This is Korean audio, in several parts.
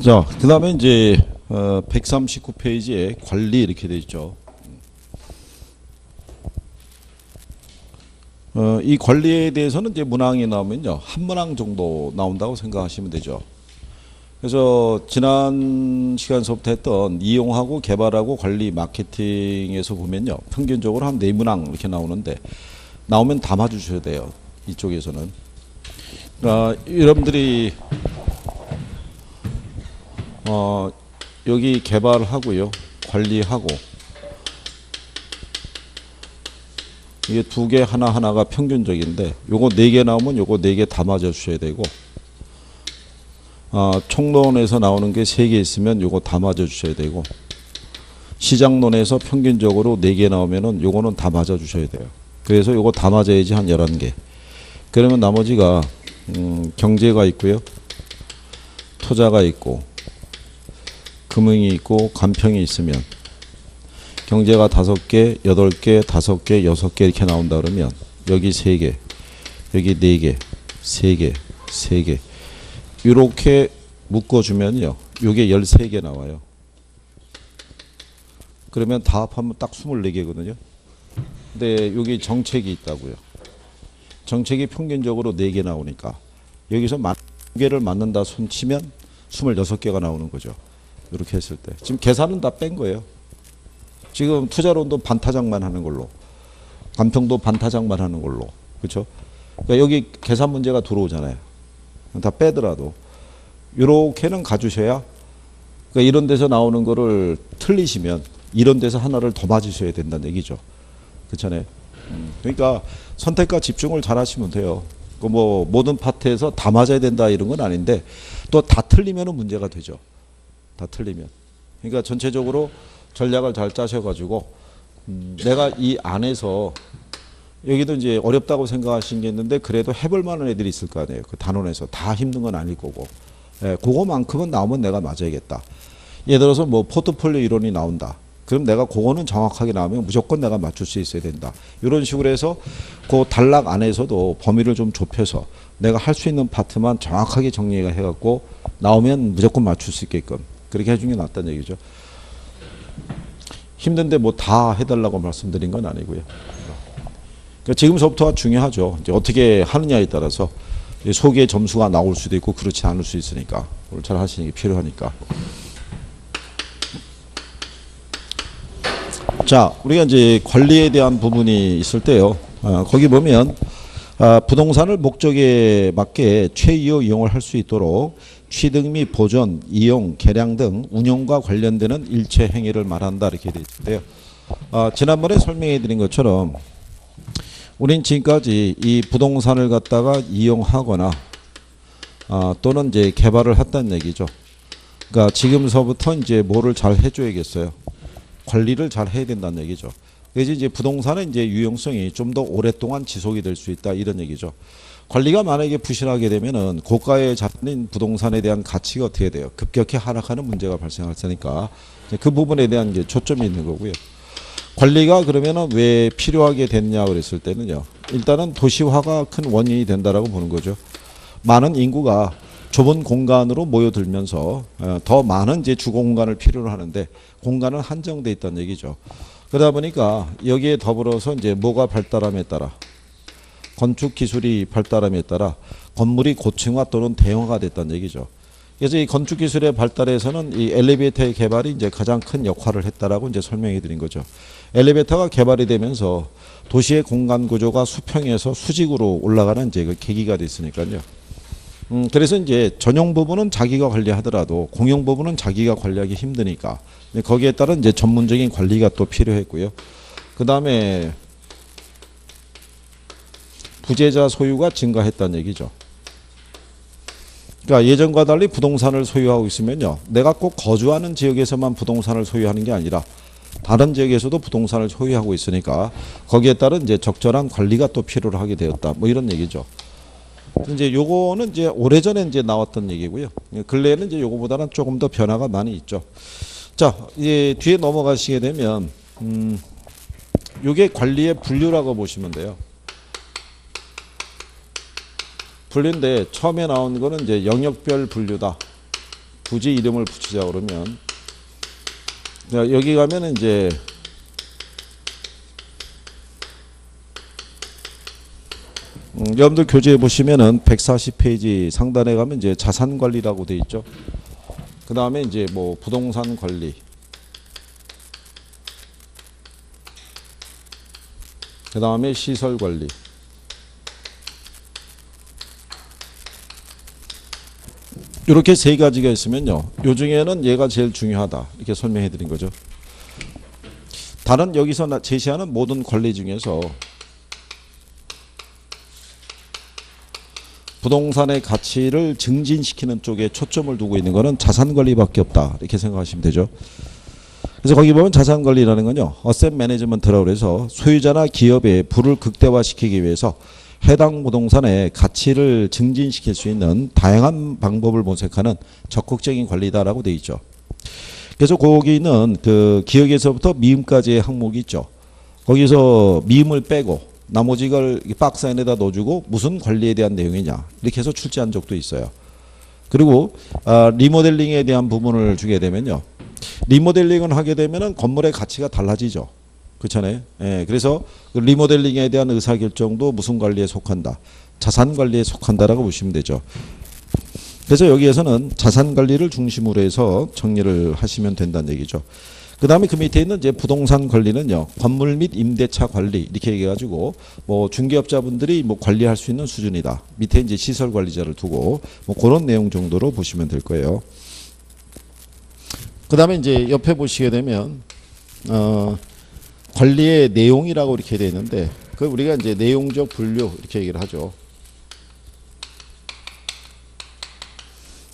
자, 그 다음에 이제 139페이지에 관리 이렇게 돼 있죠. 이 관리에 대해서는 이제 문항이 나오면요, 한 문항 정도 나온다고 생각하시면 되죠. 그래서 지난 시간서부터 했던 이용하고 개발하고 관리 마케팅에서 보면요, 평균적으로 한 4문항 이렇게 나오는데, 나오면 담아 주셔야 돼요. 이쪽에서는. 그러니까 여러분들이 여기 개발하고요, 관리하고, 이게 2개 하나하나가 평균적인데, 요거 4개 나오면 요거 4개 다 맞아 주셔야 되고, 총론에서 나오는 게 3개 있으면 요거 다 맞아 주셔야 되고, 시장론에서 평균적으로 4개 나오면은 요거는 다 맞아 주셔야 돼요. 그래서 요거 다 맞아야지 한 11개. 그러면 나머지가 경제가 있고요, 투자가 있고, 금융이 있고, 간평이 있으면, 경제가 5개, 8개, 5개, 6개 이렇게 나온다 그러면 여기 3개, 여기 4개, 3개, 3개 이렇게 묶어주면요, 요게 13개 나와요. 그러면 다 합하면 딱 24개거든요. 근데 여기 정책이 있다고요. 정책이 평균적으로 4개 나오니까 여기서 2개를 맞는다 손 치면 26개가 나오는 거죠. 이렇게 했을 때 지금 계산은 다 뺀 거예요. 지금 투자론도 반타작만 하는 걸로, 간평도 반타작만 하는 걸로, 그렇죠? 그러니까 여기 계산 문제가 들어오잖아요. 다 빼더라도 이렇게는 가주셔야, 그러니까 이런 데서 나오는 거를 틀리시면 이런 데서 하나를 더 맞으셔야 된다는 얘기죠. 그렇잖아요. 그러니까 선택과 집중을 잘 하시면 돼요. 뭐 모든 파트에서 다 맞아야 된다 이런 건 아닌데, 또 다 틀리면은 문제가 되죠. 다 틀리면. 그러니까 전체적으로 전략을 잘 짜셔가지고, 내가 이 안에서, 여기도 이제 어렵다고 생각하신 게 있는데, 그래도 해볼 만한 애들이 있을 거 아니에요. 그 단원에서. 다 힘든 건 아닐 거고. 예, 그거만큼은 나오면 내가 맞아야겠다. 예를 들어서 뭐 포트폴리오 이론이 나온다. 그럼 내가 그거는 정확하게 나오면 무조건 내가 맞출 수 있어야 된다. 이런 식으로 해서 그 단락 안에서도 범위를 좀 좁혀서 내가 할 수 있는 파트만 정확하게 정리가 해갖고 나오면 무조건 맞출 수 있게끔 그렇게 해주는 게 낫다는 얘기죠. 힘든데 뭐 다 해달라고 말씀드린 건 아니고요. 그러니까 지금서부터가 중요하죠. 이제 어떻게 하느냐에 따라서 소기의 점수가 나올 수도 있고 그렇지 않을 수 있으니까 그걸 잘 하시는 게 필요하니까. 자, 우리가 이제 관리에 대한 부분이 있을 때요. 거기 보면 부동산을 목적에 맞게 최이호 이용을 할 수 있도록 취득 및 보존, 이용, 개량 등 운영과 관련되는 일체 행위를 말한다 이렇게 되어 있는데요. 지난번에 설명해 드린 것처럼 우린 지금까지 이 부동산을 갖다가 이용하거나 또는 이제 개발을 했다는 얘기죠. 그러니까 지금서부터 이제 뭐를 잘 해줘야겠어요. 관리를 잘 해야 된다는 얘기죠. 그래서 이제 부동산의 이제 유용성이 좀 더 오랫동안 지속이 될 수 있다 이런 얘기죠. 관리가 만약에 부실하게 되면은 고가의 자산인 부동산에 대한 가치가 어떻게 돼요? 급격히 하락하는 문제가 발생할 테니까 그 부분에 대한 이제 초점이 있는 거고요. 관리가 그러면은 왜 필요하게 됐냐 그랬을 때는요. 일단은 도시화가 큰 원인이 된다라고 보는 거죠. 많은 인구가 좁은 공간으로 모여들면서 더 많은 이제 주거 공간을 필요로 하는데 공간은 한정돼 있다는 얘기죠. 그러다 보니까 여기에 더불어서 이제 뭐가 발달함에 따라, 건축 기술이 발달함에 따라 건물이 고층화 또는 대형화가 됐다는 얘기죠. 그래서 이 건축 기술의 발달에서는 이 엘리베이터의 개발이 이제 가장 큰 역할을 했다라고 이제 설명해 드린 거죠. 엘리베이터가 개발이 되면서 도시의 공간 구조가 수평에서 수직으로 올라가는 이제 그 계기가 됐으니까요. 그래서 이제 전용 부분은 자기가 관리하더라도 공용 부분은 자기가 관리하기 힘드니까 거기에 따른 이제 전문적인 관리가 또 필요했고요. 그 다음에 부재자 소유가 증가했다는 얘기죠. 그러니까 예전과 달리 부동산을 소유하고 있으면요, 내가 꼭 거주하는 지역에서만 부동산을 소유하는 게 아니라 다른 지역에서도 부동산을 소유하고 있으니까 거기에 따른 이제 적절한 관리가 또 필요로 하게 되었다. 뭐 이런 얘기죠. 이제 요거는 이제 오래전에 이제 나왔던 얘기고요. 근래에는 이제 요거보다는 조금 더 변화가 많이 있죠. 자, 이제 뒤에 넘어가시게 되면 요게 관리의 분류라고 보시면 돼요. 분류인데 처음에 나온 거는 이제 영역별 분류다. 굳이 이름을 붙이자 그러면 자, 여기 가면은 이제 여러분들 교재에 보시면은 140페이지 상단에 가면 이제 자산 관리라고 돼 있죠. 그 다음에 이제 뭐 부동산 관리, 그 다음에 시설 관리, 이렇게 세 가지가 있으면요, 요 중에는 얘가 제일 중요하다 이렇게 설명해 드린 거죠. 다른 여기서 제시하는 모든 관리 중에서 부동산의 가치를 증진시키는 쪽에 초점을 두고 있는 것은 자산관리밖에 없다 이렇게 생각하시면 되죠. 그래서 거기 보면 자산관리라는 건요, 어셋 매니지먼트라고 해서 소유자나 기업의 부를 극대화시키기 위해서 해당 부동산의 가치를 증진시킬 수 있는 다양한 방법을 모색하는 적극적인 관리다라고 되어 있죠. 그래서 거기는 그 기억에서부터 미음까지의 항목이 있죠. 거기서 미음을 빼고 나머지를 박스 안에다 넣어주고 무슨 관리에 대한 내용이냐 이렇게 해서 출제한 적도 있어요. 그리고 리모델링에 대한 부분을 주게 되면요, 리모델링을 하게 되면은 건물의 가치가 달라지죠. 그렇잖아요. 예, 그래서 그 리모델링에 대한 의사결정도 무슨 관리에 속한다, 자산관리에 속한다라고 보시면 되죠. 그래서 여기에서는 자산관리를 중심으로 해서 정리를 하시면 된다는 얘기죠. 그 다음에 그 밑에 있는 이제 부동산 관리는요, 건물 및 임대차 관리 이렇게 얘기해가지고 뭐 중개업자분들이 뭐 관리할 수 있는 수준이다. 밑에 이제 시설 관리자를 두고 뭐 그런 내용 정도로 보시면 될 거예요. 그 다음에 이제 옆에 보시게 되면 관리의 내용이라고 이렇게 되어 있는데 그 우리가 이제 내용적 분류 이렇게 얘기를 하죠.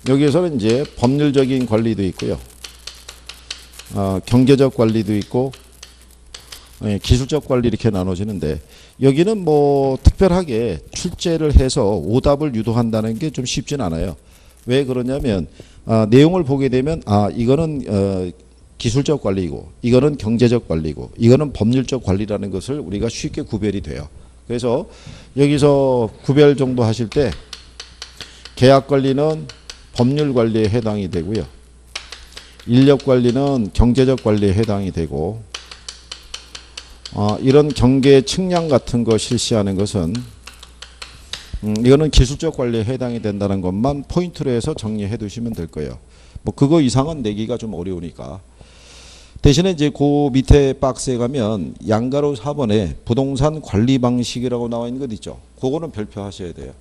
여기에서는 이제 법률적인 관리도 있고요, 경제적 관리도 있고, 기술적 관리 이렇게 나눠지는데 여기는 뭐 특별하게 출제를 해서 오답을 유도한다는 게 좀 쉽진 않아요. 왜 그러냐면 내용을 보게 되면 이거는 기술적 관리이고 이거는 경제적 관리고 이거는 법률적 관리라는 것을 우리가 쉽게 구별이 돼요. 그래서 여기서 구별 정도 하실 때 계약 관리는 법률 관리에 해당이 되고요, 인력 관리는 경제적 관리에 해당이 되고, 이런 경계 측량 같은 거 실시하는 것은 이거는 기술적 관리에 해당이 된다는 것만 포인트로 해서 정리해 두시면 될 거예요. 뭐 그거 이상은 내기가 좀 어려우니까. 대신에 이제 그 밑에 박스에 가면 양가로 4번에 부동산 관리 방식이라고 나와 있는 것 있죠. 그거는 별표 하셔야 돼요.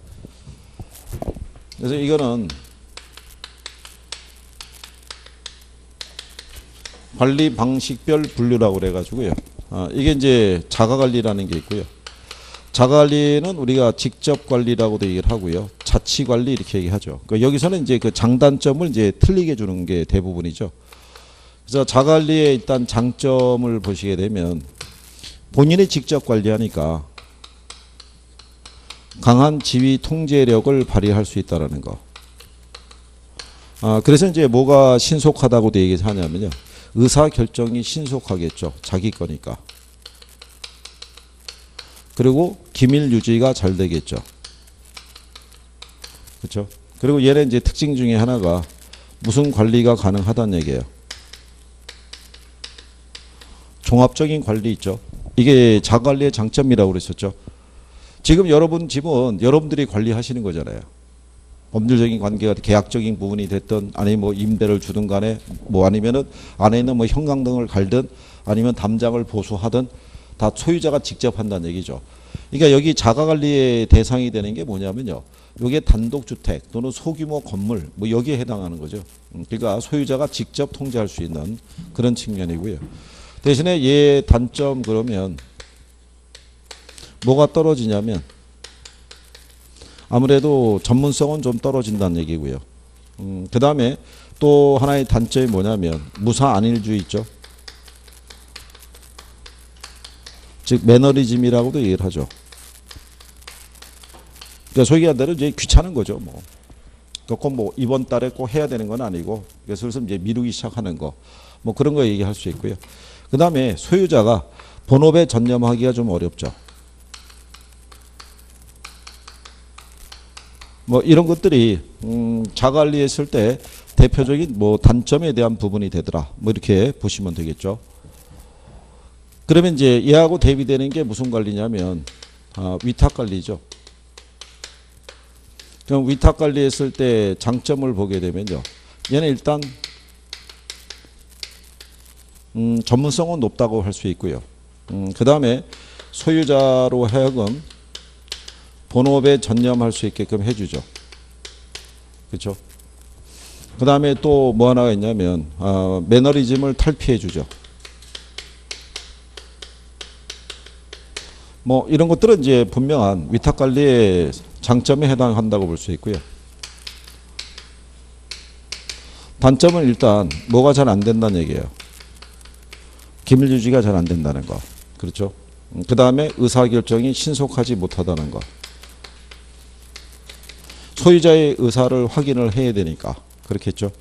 그래서 이거는 관리 방식별 분류라고 그래가지고요. 이게 이제 자가관리라는 게 있고요. 자가관리는 우리가 직접 관리라고도 얘기를 하고요, 자치관리 이렇게 얘기하죠. 그러니까 여기서는 이제 그 장단점을 이제 틀리게 주는 게 대부분이죠. 그래서 자가관리의 일단 장점을 보시게 되면 본인이 직접 관리하니까 강한 지휘 통제력을 발휘할 수 있다라는 거. 그래서 이제 뭐가 신속하다고도 얘기하냐면요, 의사 결정이 신속하겠죠. 자기 거니까. 그리고 기밀 유지가 잘 되겠죠. 그렇죠? 그리고 얘는 이제 특징 중에 하나가 무슨 관리가 가능하다는 얘기예요. 종합적인 관리 있죠. 이게 자가관리의 장점이라고 그랬었죠. 지금 여러분 집은 여러분들이 관리하시는 거잖아요. 법률적인 관계가 계약적인 부분이 됐든 아니면 뭐 임대를 주든 간에 뭐 아니면은 안에 있는 뭐 형광등을 갈든 아니면 담장을 보수하든 다 소유자가 직접 한다는 얘기죠. 그러니까 여기 자가관리의 대상이 되는 게 뭐냐면요, 이게 단독주택 또는 소규모 건물 뭐 여기에 해당하는 거죠. 그러니까 소유자가 직접 통제할 수 있는 그런 측면이고요. 대신에 얘 단점 그러면 뭐가 떨어지냐면 아무래도 전문성은 좀 떨어진다는 얘기고요. 그 다음에 또 하나의 단점이 뭐냐면 무사 안일주의 있죠. 즉 매너리즘이라고도 얘기를 하죠. 그러니까 소위 얘기한 대로 이제 귀찮은 거죠. 뭐 이번 달에 꼭 해야 되는 건 아니고 슬슬 이제 미루기 시작하는 거, 뭐 그런 거 얘기할 수 있고요. 그 다음에 소유자가 본업에 전념하기가 좀 어렵죠. 뭐 이런 것들이 자관리했을 때 대표적인 뭐 단점에 대한 부분이 되더라. 뭐 이렇게 보시면 되겠죠. 그러면 이제 얘하고 대비되는 게 무슨 관리냐면 위탁 관리죠. 그럼 위탁 관리했을 때 장점을 보게 되면요. 얘는 일단 전문성은 높다고 할 수 있고요. 그 다음에 소유자로 하여금 본업에 전념할 수 있게끔 해주죠. 그렇죠? 그 다음에 또 뭐 하나가 있냐면 매너리즘을 탈피해주죠. 뭐 이런 것들은 이제 분명한 위탁관리의 장점에 해당한다고 볼 수 있고요. 단점은 일단 뭐가 잘 안 된다는 얘기예요. 기밀 유지가 잘 안 된다는 거. 그렇죠? 그 다음에 의사결정이 신속하지 못하다는 거. 소유자의 의사를 확인을 해야 되니까. 그렇겠죠?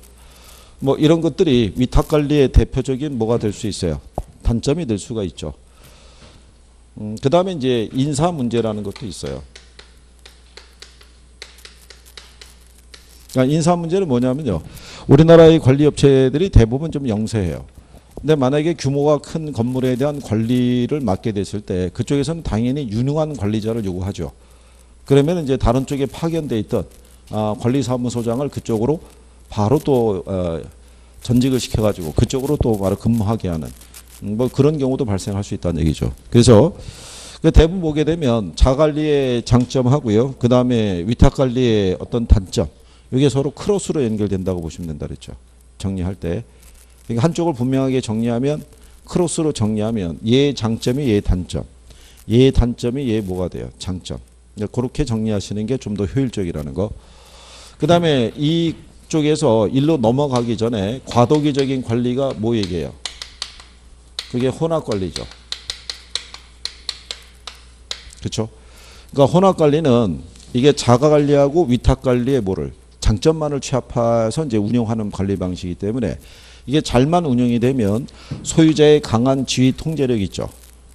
뭐 이런 것들이 위탁관리의 대표적인 뭐가 될 수 있어요. 단점이 될 수가 있죠. 그 다음에 이제 인사 문제라는 것도 있어요. 그러니까 인사 문제는 뭐냐면요. 우리나라의 관리업체들이 대부분 좀 영세해요. 근데 만약에 규모가 큰 건물에 대한 관리를 맡게 됐을 때 그쪽에서는 당연히 유능한 관리자를 요구하죠. 그러면 이제 다른 쪽에 파견돼 있던 관리사무소장을 그쪽으로 바로 또 전직을 시켜가지고 그쪽으로 또 바로 근무하게 하는 뭐 그런 경우도 발생할 수 있다는 얘기죠. 그래서 대부분 보게 되면 자관리의 장점하고요. 그 다음에 위탁관리의 어떤 단점. 이게 서로 크로스로 연결된다고 보시면 된다 그랬죠. 정리할 때. 그러니까 한쪽을 분명하게 정리하면 크로스로 정리하면 얘의 장점이 얘의 단점. 얘의 단점이 얘의 뭐가 돼요? 장점. 그렇게 정리하시는 게 좀 더 효율적이라는 거. 그 다음에 이쪽에서 일로 넘어가기 전에 과도기적인 관리가 뭐 얘기해요? 그게 혼합관리죠. 그렇죠? 그러니까 혼합관리는 이게 자가관리하고 위탁관리의 뭐를 장점만을 취합해서 이제 운영하는 관리 방식이기 때문에 이게 잘만 운영이 되면 소유자의 강한 지휘 통제력이 있죠.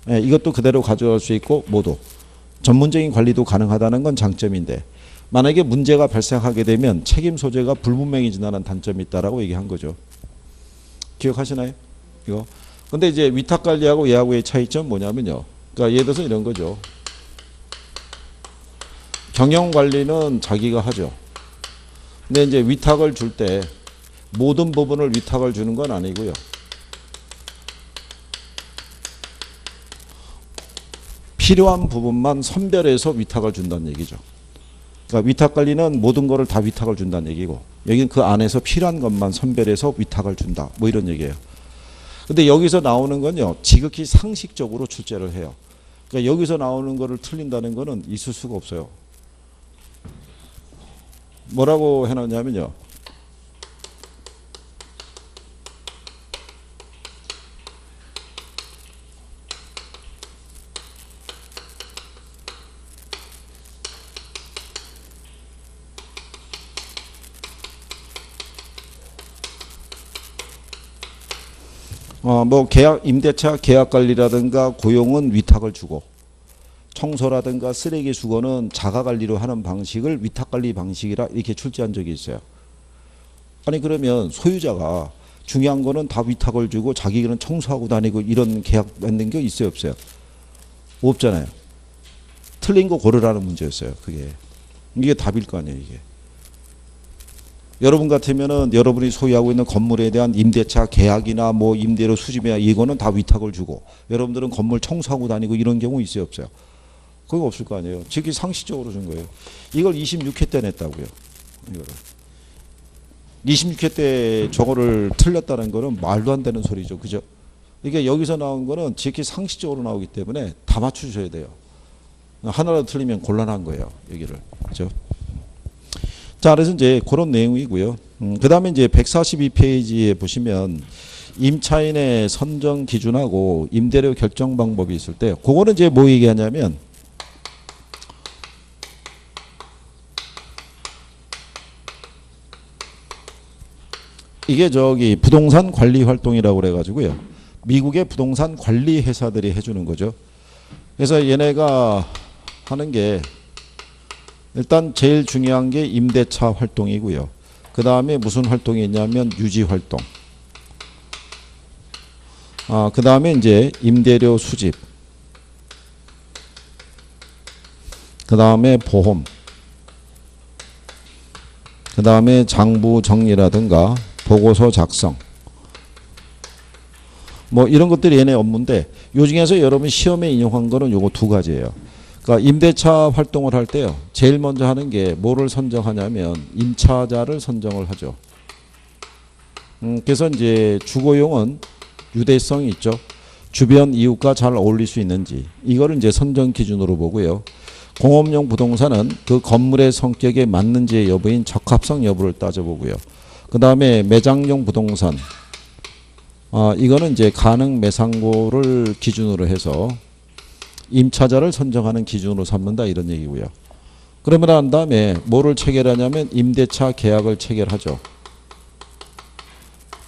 예, 이것도 그대로 가져갈 수 있고 모두 전문적인 관리도 가능하다는 건 장점인데 만약에 문제가 발생하게 되면 책임 소재가 불분명해진다는 단점이 있다라고 얘기한 거죠. 기억하시나요? 이거. 근데 이제 위탁 관리하고 얘하고의 차이점 뭐냐면요. 그러니까 예를 들어서 이런 거죠. 경영 관리는 자기가 하죠. 근데 이제 위탁을 줄 때 모든 부분을 위탁을 주는 건 아니고요. 필요한 부분만 선별해서 위탁을 준다는 얘기죠. 그러니까 위탁 관리는 모든 거를 다 위탁을 준다는 얘기고 여기는 그 안에서 필요한 것만 선별해서 위탁을 준다. 뭐 이런 얘기예요. 근데 여기서 나오는 건요. 지극히 상식적으로 출제를 해요. 그러니까 여기서 나오는 거를 틀린다는 거는 있을 수가 없어요. 뭐라고 해놨냐면요. 뭐 계약 임대차 계약 관리라든가 고용은 위탁을 주고 청소라든가 쓰레기 수거는 자가 관리로 하는 방식을 위탁 관리 방식이라 이렇게 출제한 적이 있어요. 아니 그러면 소유자가 중요한 거는 다 위탁을 주고 자기는 청소하고 다니고 이런 계약 맺는 게 있어요, 없어요? 없잖아요. 틀린 거 고르라는 문제였어요. 그게 이게 답일 거 아니에요, 이게. 여러분 같으면은 여러분이 소유하고 있는 건물에 대한 임대차 계약이나 뭐 임대료 수집이나 이거는 다 위탁을 주고 여러분들은 건물 청소하고 다니고 이런 경우 있어요, 없어요? 그거 없을 거 아니에요. 즉히 상식적으로 준 거예요. 이걸 26회 때 냈다고요. 이거를. 26회 때 저거를 틀렸다는 거는 말도 안 되는 소리죠. 그죠? 이게 여기서 나온 거는 즉히 상식적으로 나오기 때문에 다 맞추셔야 돼요. 하나라도 틀리면 곤란한 거예요. 여기를. 그죠? 자, 그래서 이제 그런 내용이고요. 그 다음에 이제 142페이지에 보시면 임차인의 선정 기준하고 임대료 결정 방법이 있을 때, 그거는 이제 뭐 얘기하냐면, 이게 저기 부동산 관리 활동이라고 그래가지고요. 미국의 부동산 관리 회사들이 해주는 거죠. 그래서 얘네가 하는 게 일단 제일 중요한 게 임대차 활동이고요. 그 다음에 무슨 활동이 있냐면 유지 활동. 그 다음에 이제 임대료 수집. 그 다음에 보험. 그 다음에 장부 정리라든가 보고서 작성. 뭐 이런 것들이 얘네 업무인데 요 중에서 여러분 시험에 인용한 거는 요거 두 가지예요. 그러니까 임대차 활동을 할 때요. 제일 먼저 하는 게 뭐를 선정하냐면 임차자를 선정을 하죠. 그래서 이제 주거용은 유대성이 있죠. 주변 이웃과 잘 어울릴 수 있는지 이거를 이제 선정 기준으로 보고요. 공업용 부동산은 그 건물의 성격에 맞는지의 여부인 적합성 여부를 따져보고요. 그 다음에 매장용 부동산 이거는 이제 가능 매상고를 기준으로 해서 임차자를 선정하는 기준으로 삼는다 이런 얘기고요. 그러면 난 다음에 뭐를 체결하냐면 임대차 계약을 체결하죠.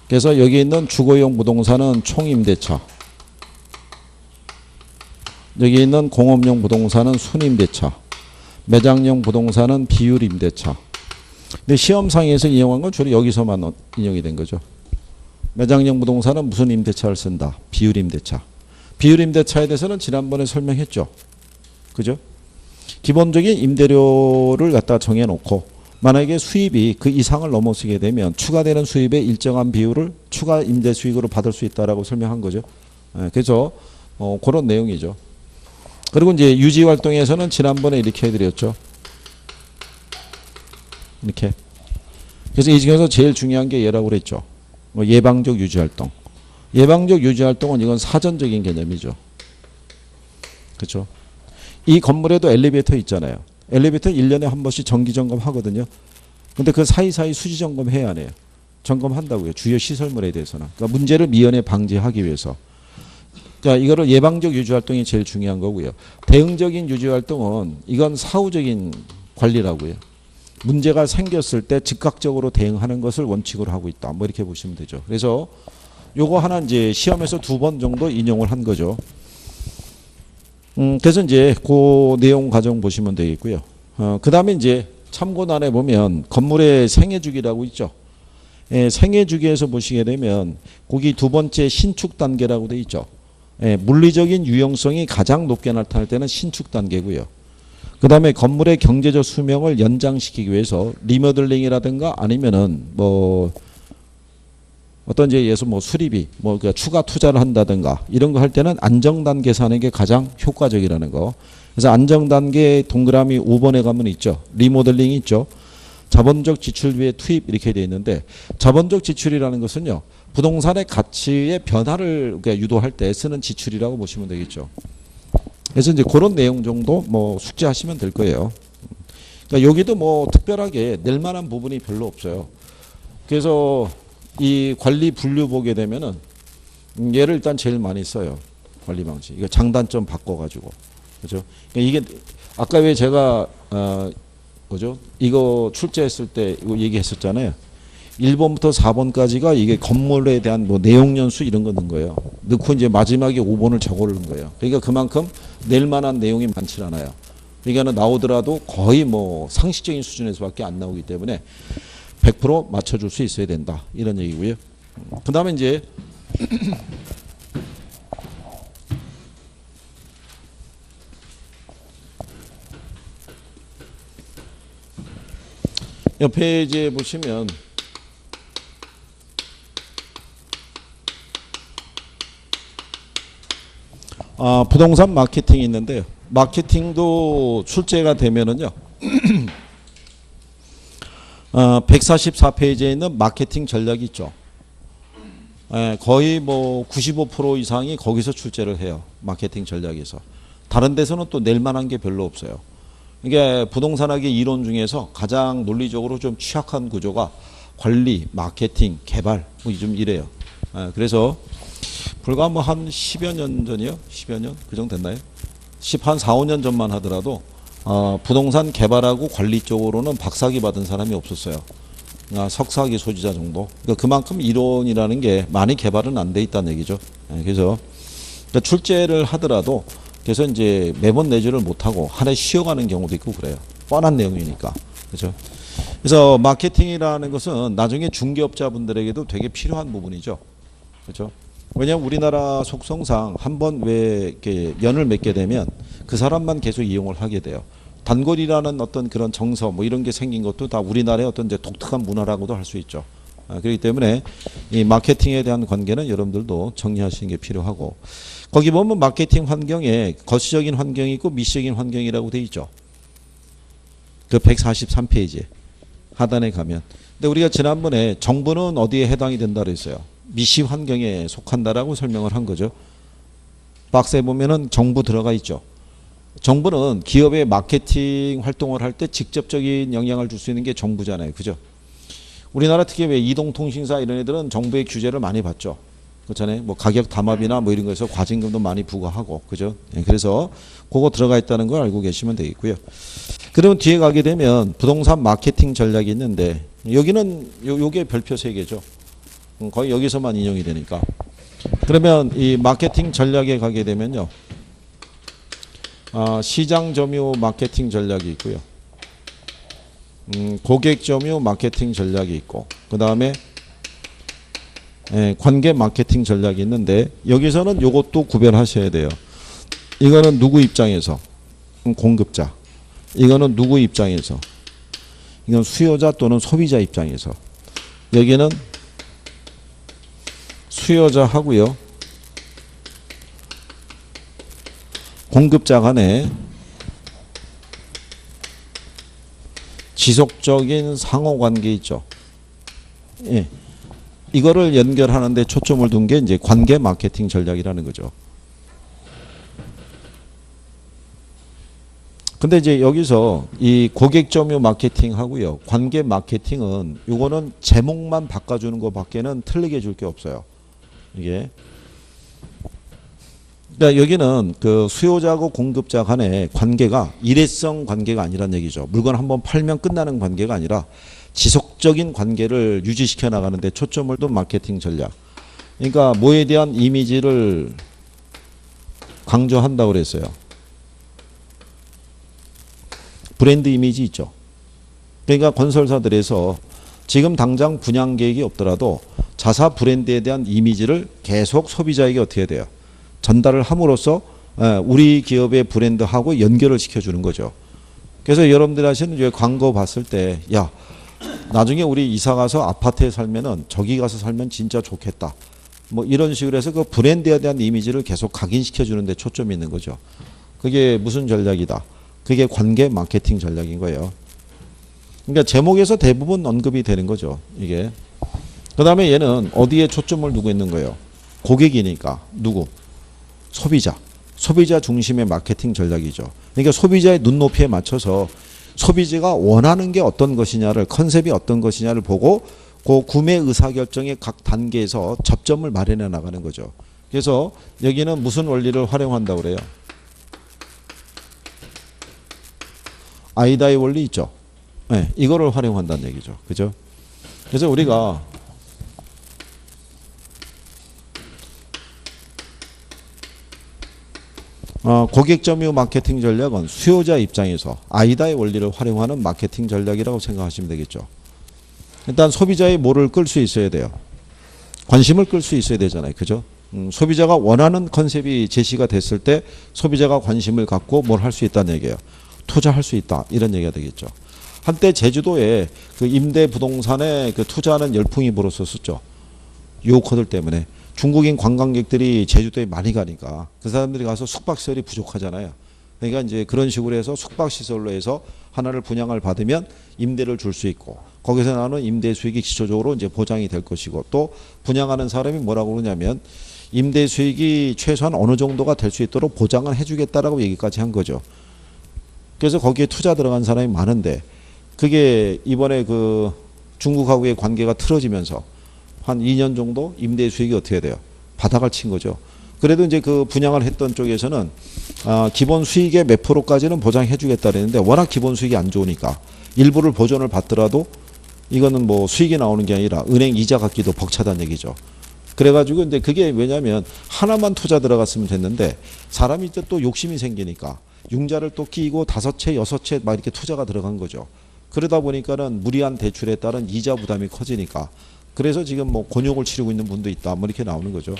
그래서 여기 있는 주거용 부동산은 총임대차, 여기 있는 공업용 부동산은 순임대차, 매장용 부동산은 비율임대차. 근데 시험상에서 인용한 건 주로 여기서만 인용이 된 거죠. 매장용 부동산은 무슨 임대차를 쓴다? 비율임대차. 비율임대차에 대해서는 지난번에 설명했죠. 그죠? 기본적인 임대료를 갖다 정해놓고 만약에 수입이 그 이상을 넘어서게 되면 추가되는 수입의 일정한 비율을 추가 임대 수익으로 받을 수 있다라고 설명한 거죠. 그래서 그런 내용이죠. 그리고 이제 유지 활동에서는 지난번에 이렇게 해드렸죠. 이렇게. 그래서 이 중에서 제일 중요한 게 얘라고 그랬죠. 예방적 유지 활동. 예방적 유지 활동은 이건 사전적인 개념이죠. 그렇죠? 이 건물에도 엘리베이터 있잖아요. 엘리베이터 1년에 한 번씩 정기 점검하거든요. 근데 그 사이사이 수지 점검해야 하네요. 점검한다고요. 주요 시설물에 대해서는. 그러니까 문제를 미연에 방지하기 위해서. 자, 이거를 예방적 유지 활동이 제일 중요한 거고요. 대응적인 유지 활동은 이건 사후적인 관리라고요. 문제가 생겼을 때 즉각적으로 대응하는 것을 원칙으로 하고 있다. 뭐 이렇게 보시면 되죠. 그래서 요거 하나 이제 시험에서 2번 정도 인용을 한 거죠. 그래서 이제 그 내용 과정 보시면 되겠고요. 그 다음에 이제 참고란에 보면 건물의 생애주기라고 있죠. 생애주기에서 보시게 되면 거기 두 번째 신축 단계라고 돼 있죠. 물리적인 유용성이 가장 높게 나타날 때는 신축 단계고요. 그 다음에 건물의 경제적 수명을 연장시키기 위해서 리모델링이라든가 아니면은 뭐 어떤 이제 예서 뭐 수리비, 뭐 추가 투자를 한다든가 이런 거 할 때는 안정 단계에서 하는 게 가장 효과적이라는 거. 그래서 안정 단계 동그라미 5번에 가면 있죠. 리모델링이 있죠. 자본적 지출비의 투입 이렇게 되어 있는데 자본적 지출이라는 것은요. 부동산의 가치의 변화를 유도할 때 쓰는 지출이라고 보시면 되겠죠. 그래서 이제 그런 내용 정도 뭐 숙지하시면 될 거예요. 그러니까 여기도 뭐 특별하게 낼 만한 부분이 별로 없어요. 그래서 이 관리 분류 보게 되면은 얘를 일단 제일 많이 써요. 관리 방식. 이거 장단점 바꿔가지고. 그죠? 그러니까 이게 아까 왜 제가 뭐죠? 이거 출제했을 때 이거 얘기했었잖아요. 1번부터 4번까지가 이게 건물에 대한 뭐 내용 연수 이런 거 넣은 거예요. 넣고 이제 마지막에 5번을 적어 놓은 거예요. 그러니까 그만큼 낼 만한 내용이 많지 않아요. 그러니까 나오더라도 거의 뭐 상식적인 수준에서밖에 안 나오기 때문에 100% 맞춰줄 수 있어야 된다. 이런 얘기고요. 그 다음에 이제 옆 페이지에 보시면 부동산 마케팅이 있는데요. 마케팅도 출제가 되면은요. 144페이지에 있는 마케팅 전략이 있죠. 거의 뭐 95% 이상이 거기서 출제를 해요. 마케팅 전략에서. 다른 데서는 또 낼 만한 게 별로 없어요. 이게 부동산학의 이론 중에서 가장 논리적으로 좀 취약한 구조가 관리, 마케팅, 개발 뭐 좀 이래요. 그래서 불과 뭐 한 10여 년 전이요? 10여 년? 그 정도 됐나요? 한 4, 5년 전만 하더라도 부동산 개발하고 관리 쪽으로는 박사학위 받은 사람이 없었어요. 석사학위 소지자 정도. 그러니까 그만큼 이론이라는 게 많이 개발은 안 돼 있다는 얘기죠. 그래서 출제를 하더라도 그래서 이제 매번 내지를 못하고 한 해 쉬어가는 경우도 있고 그래요. 뻔한 내용이니까. 그렇죠? 그래서 마케팅이라는 것은 나중에 중개업자분들에게도 되게 필요한 부분이죠. 그렇죠? 왜냐하면 우리나라 속성상 한번 왜 이렇게 연을 맺게 되면 그 사람만 계속 이용을 하게 돼요. 단골이라는 어떤 그런 정서 뭐 이런 게 생긴 것도 다 우리나라의 어떤 이제 독특한 문화라고도 할 수 있죠. 그렇기 때문에 이 마케팅에 대한 관계는 여러분들도 정리하시는 게 필요하고, 거기 보면 마케팅 환경에 거시적인 환경이 있고 미시적인 환경이라고 돼 있죠. 그 143페이지 하단에 가면. 근데 우리가 지난번에 정부는 어디에 해당이 된다 그랬어요. 미시 환경에 속한다라고 설명을 한 거죠. 박스에 보면은 정부 들어가 있죠. 정부는 기업의 마케팅 활동을 할 때 직접적인 영향을 줄 수 있는 게 정부잖아요. 그죠? 우리나라 특히 왜 이동통신사 이런 애들은 정부의 규제를 많이 받죠. 그렇잖아요. 뭐 가격 담합이나 뭐 이런 거에서 과징금도 많이 부과하고. 그죠? 그래서 그거 들어가 있다는 걸 알고 계시면 되겠고요. 그러면 뒤에 가게 되면 부동산 마케팅 전략이 있는데 여기는 요게 별표 3개죠. 거의 여기서만 인용이 되니까. 그러면 이 마케팅 전략에 가게 되면요. 시장 점유 마케팅 전략이 있고요. 고객 점유 마케팅 전략이 있고, 그 다음에 관계 마케팅 전략이 있는데 여기서는 요것도 구별하셔야 돼요. 이거는 누구 입장에서? 공급자. 이거는 누구 입장에서? 이건 수요자 또는 소비자 입장에서. 여기는 수요자 하고요. 공급자 간에 지속적인 상호관계 있죠. 예. 이거를 연결하는데 초점을 둔 게 이제 관계 마케팅 전략이라는 거죠. 근데 이제 여기서 이 고객 점유 마케팅 하고요. 관계 마케팅은 요거는 제목만 바꿔주는 것밖에는 틀리게 줄 게 없어요. 이게. 그러니까 여기는 그 수요자하고 공급자 간의 관계가 일회성 관계가 아니란 얘기죠. 물건 한번 팔면 끝나는 관계가 아니라 지속적인 관계를 유지시켜 나가는데 초점을 둔 마케팅 전략. 그러니까 뭐에 대한 이미지를 강조한다고 그랬어요. 브랜드 이미지 있죠. 그러니까 건설사들에서 지금 당장 분양 계획이 없더라도 자사 브랜드에 대한 이미지를 계속 소비자에게 어떻게 해야 돼요? 전달을 함으로써 우리 기업의 브랜드하고 연결을 시켜주는 거죠. 그래서 여러분들 하시는 광고 봤을 때, 야, 나중에 우리 이사 가서 아파트에 살면은 저기 가서 살면 진짜 좋겠다. 뭐 이런 식으로 해서 그 브랜드에 대한 이미지를 계속 각인시켜 주는데 초점이 있는 거죠. 그게 무슨 전략이다? 그게 관계 마케팅 전략인 거예요. 그러니까 제목에서 대부분 언급이 되는 거죠. 이게. 그 다음에 얘는 어디에 초점을 두고 있는 거예요? 고객이니까. 누구? 소비자. 소비자 중심의 마케팅 전략이죠. 그러니까 소비자의 눈높이에 맞춰서 소비자가 원하는 게 어떤 것이냐를, 컨셉이 어떤 것이냐를 보고 그 구매 의사결정의 각 단계에서 접점을 마련해 나가는 거죠. 그래서 여기는 무슨 원리를 활용한다고 그래요? 아이다의 원리 있죠. 네, 이거를 활용한다는 얘기죠. 그죠? 그래서 우리가 고객 점유 마케팅 전략은 수요자 입장에서 아이다의 원리를 활용하는 마케팅 전략이라고 생각하시면 되겠죠. 일단 소비자의 뭐를 끌 수 있어야 돼요. 관심을 끌 수 있어야 되잖아요. 그죠? 소비자가 원하는 컨셉이 제시가 됐을 때 소비자가 관심을 갖고 뭘 할 수 있다는 얘기예요. 투자할 수 있다. 이런 얘기가 되겠죠. 한때 제주도에 그 임대 부동산에 그 투자하는 열풍이 불었었죠. 유혹커들 때문에. 중국인 관광객들이 제주도에 많이 가니까 그 사람들이 가서 숙박시설이 부족하잖아요. 그러니까 이제 그런 식으로 해서 숙박시설로 해서 하나를 분양을 받으면 임대를 줄 수 있고 거기서 나오는 임대 수익이 기초적으로 이제 보장이 될 것이고 또 분양하는 사람이 뭐라고 그러냐면 임대 수익이 최소한 어느 정도가 될 수 있도록 보장을 해주겠다라고 얘기까지 한 거죠. 그래서 거기에 투자 들어간 사람이 많은데 그게 이번에 그 중국하고의 관계가 틀어지면서 한 2년 정도 임대 수익이 어떻게 돼요? 바닥을 친 거죠. 그래도 이제 그 분양을 했던 쪽에서는 기본 수익의 몇 프로까지는 보장해 주겠다 그랬는데 워낙 기본 수익이 안 좋으니까 일부를 보전을 받더라도 이거는 뭐 수익이 나오는 게 아니라 은행 이자 갚기도 벅차다는 얘기죠. 그래가지고 근데 그게 왜냐면 하나만 투자 들어갔으면 됐는데 사람이 이제 또 욕심이 생기니까 융자를 또 끼고 5채, 6채 막 이렇게 투자가 들어간 거죠. 그러다 보니까는 무리한 대출에 따른 이자 부담이 커지니까 그래서 지금 뭐 곤욕을 치르고 있는 분도 있다. 뭐 이렇게 나오는 거죠.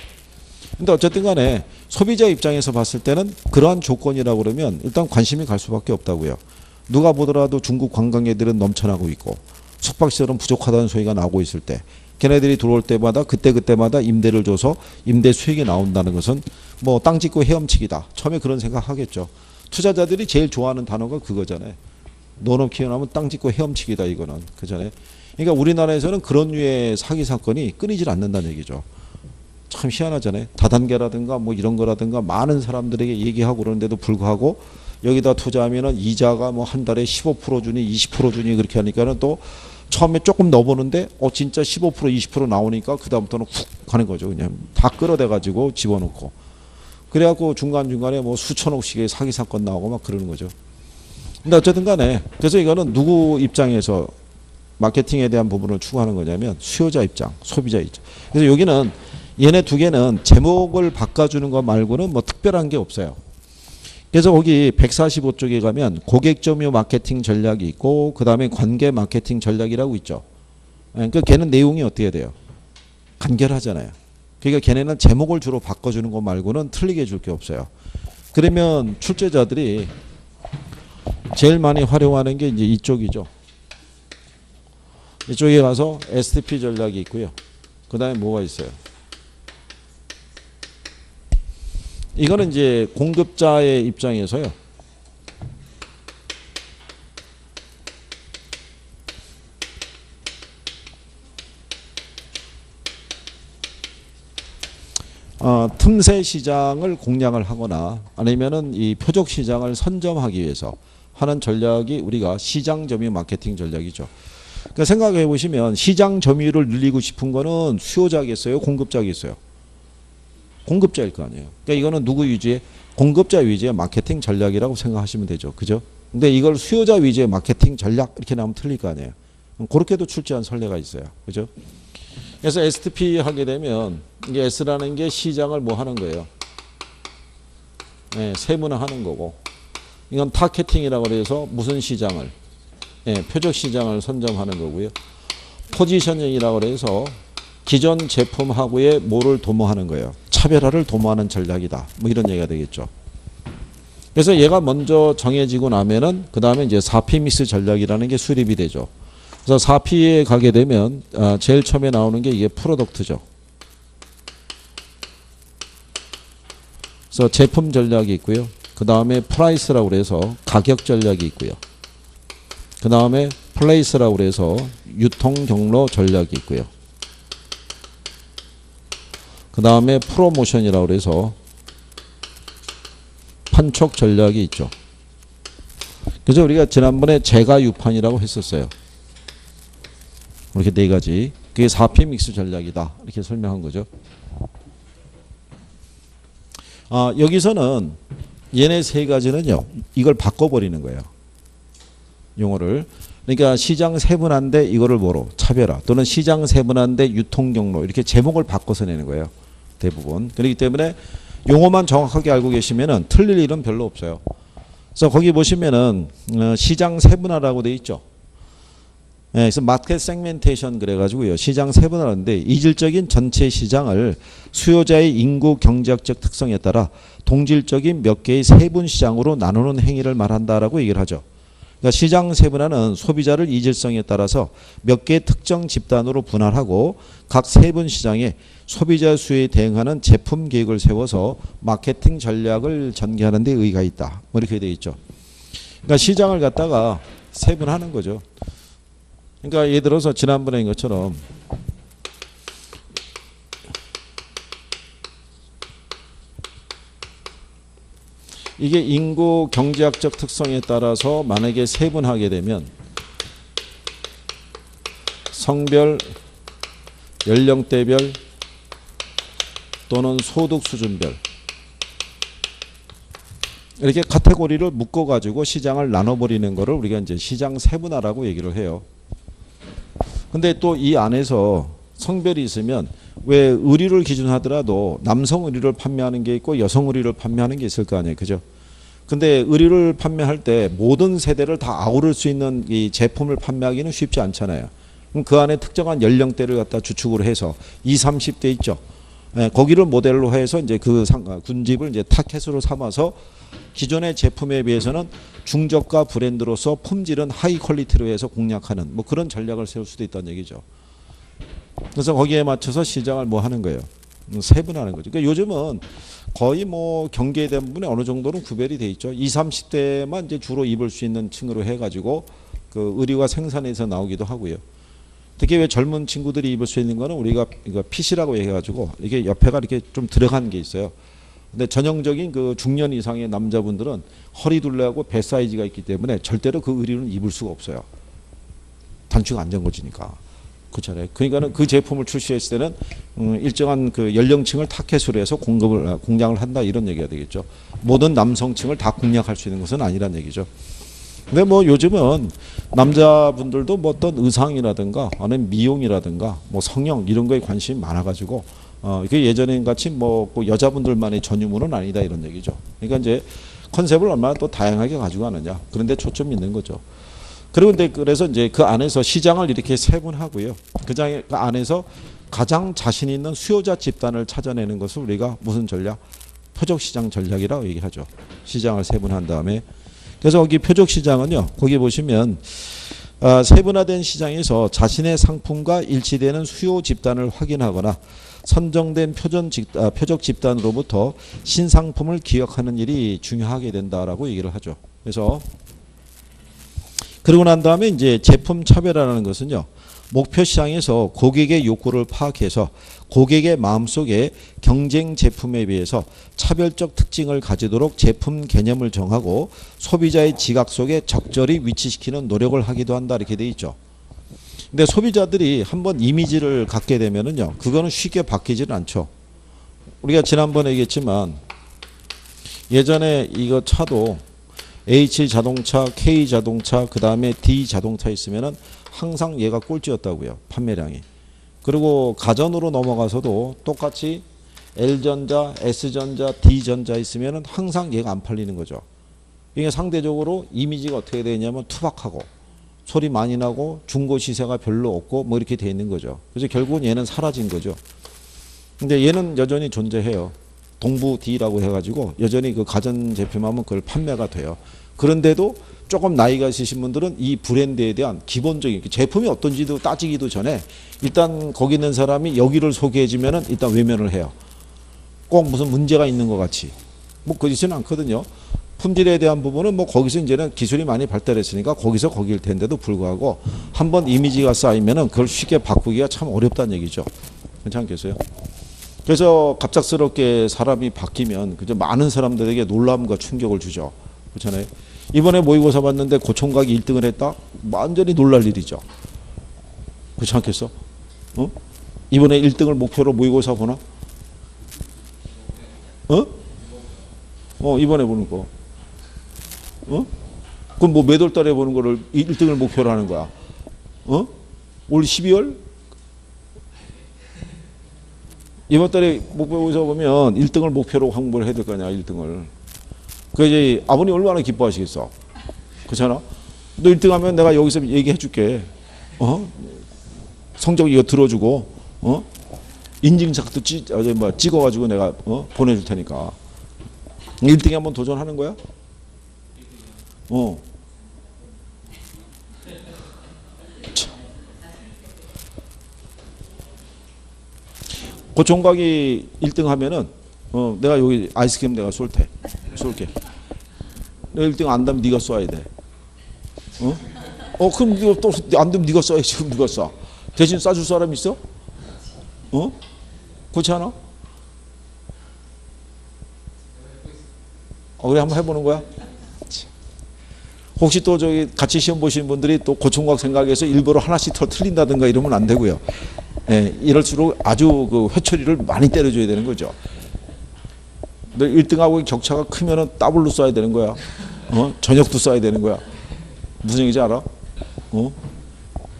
근데 어쨌든 간에 소비자 입장에서 봤을 때는 그러한 조건이라고 그러면 일단 관심이 갈 수밖에 없다고요. 누가 보더라도 중국 관광객들은 넘쳐나고 있고 숙박시설은 부족하다는 소리가 나오고 있을 때 걔네들이 들어올 때마다 그때마다 임대를 줘서 임대 수익이 나온다는 것은 뭐 땅 짓고 헤엄치기다. 처음에 그런 생각 하겠죠. 투자자들이 제일 좋아하는 단어가 그거잖아요. 논어키에 나오면 땅 짓고 헤엄치기다 이거는. 그잖아요. 그러니까 우리나라에서는 그런 류의 사기 사건이 끊이질 않는다는 얘기죠. 참 희한하잖아요. 다단계라든가 뭐 이런 거라든가 많은 사람들에게 얘기하고 그러는데도 불구하고 여기다 투자하면은 이자가 뭐 한 달에 15% 주니 20% 주니 그렇게 하니까는 또 처음에 조금 넣어보는데 진짜 15% 20% 나오니까 그다음부터는 훅 가는 거죠. 그냥 다 끌어대 가지고 집어넣고 그래갖고 중간중간에 뭐 수천억씩의 사기 사건 나오고 막 그러는 거죠. 근데 어쨌든 간에 그래서 이거는 누구 입장에서 마케팅에 대한 부분을 추구하는 거냐면 수요자 입장, 소비자 입장. 그래서 여기는 얘네 두 개는 제목을 바꿔주는 것 말고는 뭐 특별한 게 없어요. 그래서 거기 145쪽에 가면 고객 점유 마케팅 전략이 있고 그 다음에 관계 마케팅 전략이라고 있죠. 그러니까 걔는 내용이 어떻게 돼요? 간결하잖아요. 그러니까 걔네는 제목을 주로 바꿔주는 것 말고는 틀리게 줄 게 없어요. 그러면 출제자들이 제일 많이 활용하는 게 이제 이쪽이죠. 이쪽에 가서 STP 전략이 있고요. 그 다음에 뭐가 있어요? 이거는 이제 공급자의 입장에서요. 틈새 시장을 공략을 하거나 아니면은 이 표적 시장을 선점하기 위해서 하는 전략이 우리가 시장 점유 마케팅 전략이죠. 그러니까 생각해 보시면 시장 점유율을 늘리고 싶은 거는 수요자겠어요? 공급자겠어요? 공급자일 거 아니에요. 그러니까 이거는 누구 위주의? 공급자 위주의 마케팅 전략이라고 생각하시면 되죠. 그죠? 근데 이걸 수요자 위주의 마케팅 전략 이렇게 나오면 틀릴 거 아니에요. 그렇게도 출제한 선례가 있어요. 그죠? 그래서 STP 하게 되면 이게 S라는 게 시장을 뭐 하는 거예요? 네, 세분화하는 거고. 이건 타겟팅이라고 해서 무슨 시장을? 네, 표적 시장을 선점하는 거고요. 포지셔닝이라고 해서 기존 제품하고의 뭐를 도모하는 거예요? 차별화를 도모하는 전략이다. 뭐 이런 얘기가 되겠죠. 그래서 얘가 먼저 정해지고 나면은 그 다음에 이제 4P 믹스 전략이라는 게 수립이 되죠. 그래서 4P에 가게 되면 제일 처음에 나오는 게 이게 프로덕트죠. 그래서 제품 전략이 있고요. 그 다음에 프라이스라고 그래서 가격 전략이 있고요. 그 다음에 플레이스라고 그래서 유통 경로 전략이 있고요. 그 다음에 프로모션이라고 그래서 판촉 전략이 있죠. 그래서 우리가 지난번에 재가 유판이라고 했었어요. 이렇게 네 가지. 그게 4P 믹스 전략이다. 이렇게 설명한 거죠. 여기서는 얘네 세 가지는요. 이걸 바꿔버리는 거예요. 용어를. 그러니까 시장 세분화인데 이거를 뭐로? 차별화. 또는 시장 세분화인데 유통 경로. 이렇게 제목을 바꿔서 내는 거예요. 대부분. 그렇기 때문에 용어만 정확하게 알고 계시면은 틀릴 일은 별로 없어요. 그래서 거기 보시면은 시장 세분화라고 돼 있죠. 네, 그래서 마켓 세그멘테이션 그래가지고요. 시장 세분화인데 이질적인 전체 시장을 수요자의 인구 경제학적 특성에 따라 동질적인 몇 개의 세분 시장으로 나누는 행위를 말한다라고 얘기를 하죠. 그러니까 시장 세분화는 소비자를 이질성에 따라서 몇 개의 특정 집단으로 분할하고 각 세분 시장에 소비자 수요에 대응하는 제품 계획을 세워서 마케팅 전략을 전개하는 데 의의가 있다. 뭐 이렇게 되어 있죠. 그러니까 시장을 갖다가 세분하는 거죠. 그러니까 예를 들어서 지난번에 것처럼 이게 인구 경제학적 특성에 따라서 만약에 세분하게 되면 성별, 연령대별 또는 소득 수준별 이렇게 카테고리를 묶어 가지고 시장을 나눠버리는 거를 우리가 이제 시장 세분화라고 얘기를 해요. 근데 또 이 안에서 성별이 있으면 왜 의류를 기준하더라도 남성 의류를 판매하는 게 있고 여성 의류를 판매하는 게 있을 거 아니에요. 그죠? 근데 의류를 판매할 때 모든 세대를 다 아우를 수 있는 이 제품을 판매하기는 쉽지 않잖아요. 그럼 그 안에 특정한 연령대를 갖다 주축으로 해서 20, 30대 있죠. 예, 거기를 모델로 해서 이제 그 군집을 이제 타켓으로 삼아서 기존의 제품에 비해서는 중저가 브랜드로서 품질은 하이 퀄리티로 해서 공략하는 뭐 그런 전략을 세울 수도 있다는 얘기죠. 그래서 거기에 맞춰서 시장을 뭐 하는 거예요. 세분화하는 거죠. 그러니까 요즘은 거의 뭐 경계에 대한 부분에 어느 정도는 구별이 돼 있죠. 20, 30대만 이제 주로 입을 수 있는 층으로 해가지고 그 의류가 생산해서 나오기도 하고요. 특히 왜 젊은 친구들이 입을 수 있는 거는 우리가 이거 핏이라고 해가지고 이게 옆에가 이렇게 좀 들어간 게 있어요. 근데 전형적인 그 중년 이상의 남자분들은 허리 둘레하고 배 사이즈가 있기 때문에 절대로 그 의류는 입을 수가 없어요. 단추가 안 잠궈지니까. 그렇잖아요. 그러니까는 그 제품을 출시했을 때는 일정한 그 연령층을 타켓으로 해서 공략을 한다 이런 얘기가 되겠죠. 모든 남성층을 다 공략할 수 있는 것은 아니란 얘기죠. 근데 뭐 요즘은 남자분들도 뭐 어떤 의상이라든가 아니면 미용이라든가 뭐 성형 이런 거에 관심이 많아가지고 이게 예전에 같이 뭐 여자분들만의 전유물은 아니다 이런 얘기죠. 그러니까 이제 컨셉을 얼마나 또 다양하게 가지고 가느냐 그런 데 초점이 있는 거죠. 그리고 근데 그래서 이제 그 안에서 시장을 이렇게 세분하고요. 그 안에서 가장 자신 있는 수요자 집단을 찾아내는 것을 우리가 무슨 전략? 표적시장 전략이라고 얘기하죠. 시장을 세분한 다음에. 그래서 거기 표적시장은요. 거기 보시면 세분화된 시장에서 자신의 상품과 일치되는 수요 집단을 확인하거나 선정된 표적 집단으로부터 신상품을 기획하는 일이 중요하게 된다라고 얘기를 하죠. 그래서 그러고 난 다음에 이제 제품 차별화라는 것은요. 목표 시장에서 고객의 욕구를 파악해서 고객의 마음속에 경쟁 제품에 비해서 차별적 특징을 가지도록 제품 개념을 정하고 소비자의 지각 속에 적절히 위치시키는 노력을 하기도 한다 이렇게 돼 있죠. 근데 소비자들이 한번 이미지를 갖게 되면은요. 그거는 쉽게 바뀌지는 않죠. 우리가 지난번에 얘기했지만 예전에 이거 차도 H 자동차, K 자동차, 그 다음에 D 자동차 있으면은 항상 얘가 꼴찌였다고요. 판매량이. 그리고 가전으로 넘어가서도 똑같이 L전자, S전자, D전자 있으면은 항상 얘가 안 팔리는 거죠. 이게 상대적으로 이미지가 어떻게 되냐면 투박하고 소리 많이 나고 중고 시세가 별로 없고 뭐 이렇게 돼 있는 거죠. 그래서 결국은 얘는 사라진 거죠. 근데 얘는 여전히 존재해요. 동부 D라고 해가지고 여전히 그 가전 제품하면 그걸 판매가 돼요. 그런데도 조금 나이가 있으신 분들은 이 브랜드에 대한 기본적인 제품이 어떤지도 따지기도 전에 일단 거기 있는 사람이 여기를 소개해주면은 일단 외면을 해요. 꼭 무슨 문제가 있는 것 같이. 뭐 그렇지는 않거든요. 품질에 대한 부분은 뭐 거기서 이제는 기술이 많이 발달했으니까 거기서 거기일 텐데도 불구하고 한번 이미지가 쌓이면은 그걸 쉽게 바꾸기가 참 어렵다는 얘기죠. 괜찮겠어요? 그래서 갑작스럽게 사람이 바뀌면 그저 많은 사람들에게 놀람과 충격을 주죠. 그렇잖아요. 이번에 모의고사 봤는데 고총각이 1등을 했다? 완전히 놀랄 일이죠. 그렇지 않겠어? 이번에 1등을 목표로 모의고사 보나? 이번에 보는 거. 그럼 뭐 몇 월 달에 보는 거를 1등을 목표로 하는 거야? 올 12월? 이번 달에 목표에서 보면 1등을 목표로 홍보를 해야 될 거 아니야, 1등을. 그 이제 아버님 얼마나 기뻐하시겠어. 그렇잖아? 너 1등 하면 내가 여기서 얘기해 줄게. 성적 이거 들어주고, 인증샷도 찍어가지고 내가 보내줄 테니까. 1등에 한번 도전하는 거야? 고총각이 1등 하면은 내가 여기 아이스크림 내가 쏠게. 내가 1등 안 되면 네가 쏴야 돼. 그럼 네가 또 안 되면 네가 쏴야지. 그럼 네가 쏴. 대신 쏴줄 사람 있어? 그렇지 않아? 우리 한번 해보는 거야? 혹시 또 저기 같이 시험 보시는 분들이 또 고총각 생각해서 일부러 하나씩 더 틀린다든가 이러면 안 되고요. 예, 이럴수록 아주 그 회초리를 많이 때려줘야 되는 거죠. 너 1등하고 격차가 크면은 더블로 쏴야 되는 거야. 저녁도 쏴야 되는 거야. 무슨 얘기인지 알아?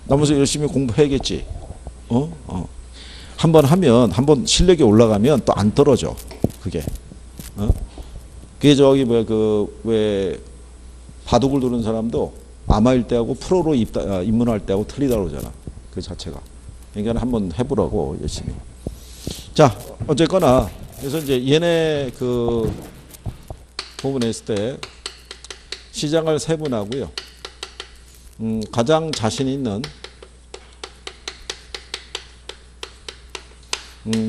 나면서 열심히 공부해야겠지. 한번 하면, 한번 실력이 올라가면 또 안 떨어져. 그게. 그게 저기 뭐야 그 왜 바둑을 두는 사람도 아마일 때하고 프로로 입문할 때하고 틀리다 그러잖아. 그 자체가. 그러니까 한번 해보라고 열심히. 자, 어쨌거나 그래서 이제 얘네 그 부분에 있을 때 시장을 세분하고요. 가장 자신 있는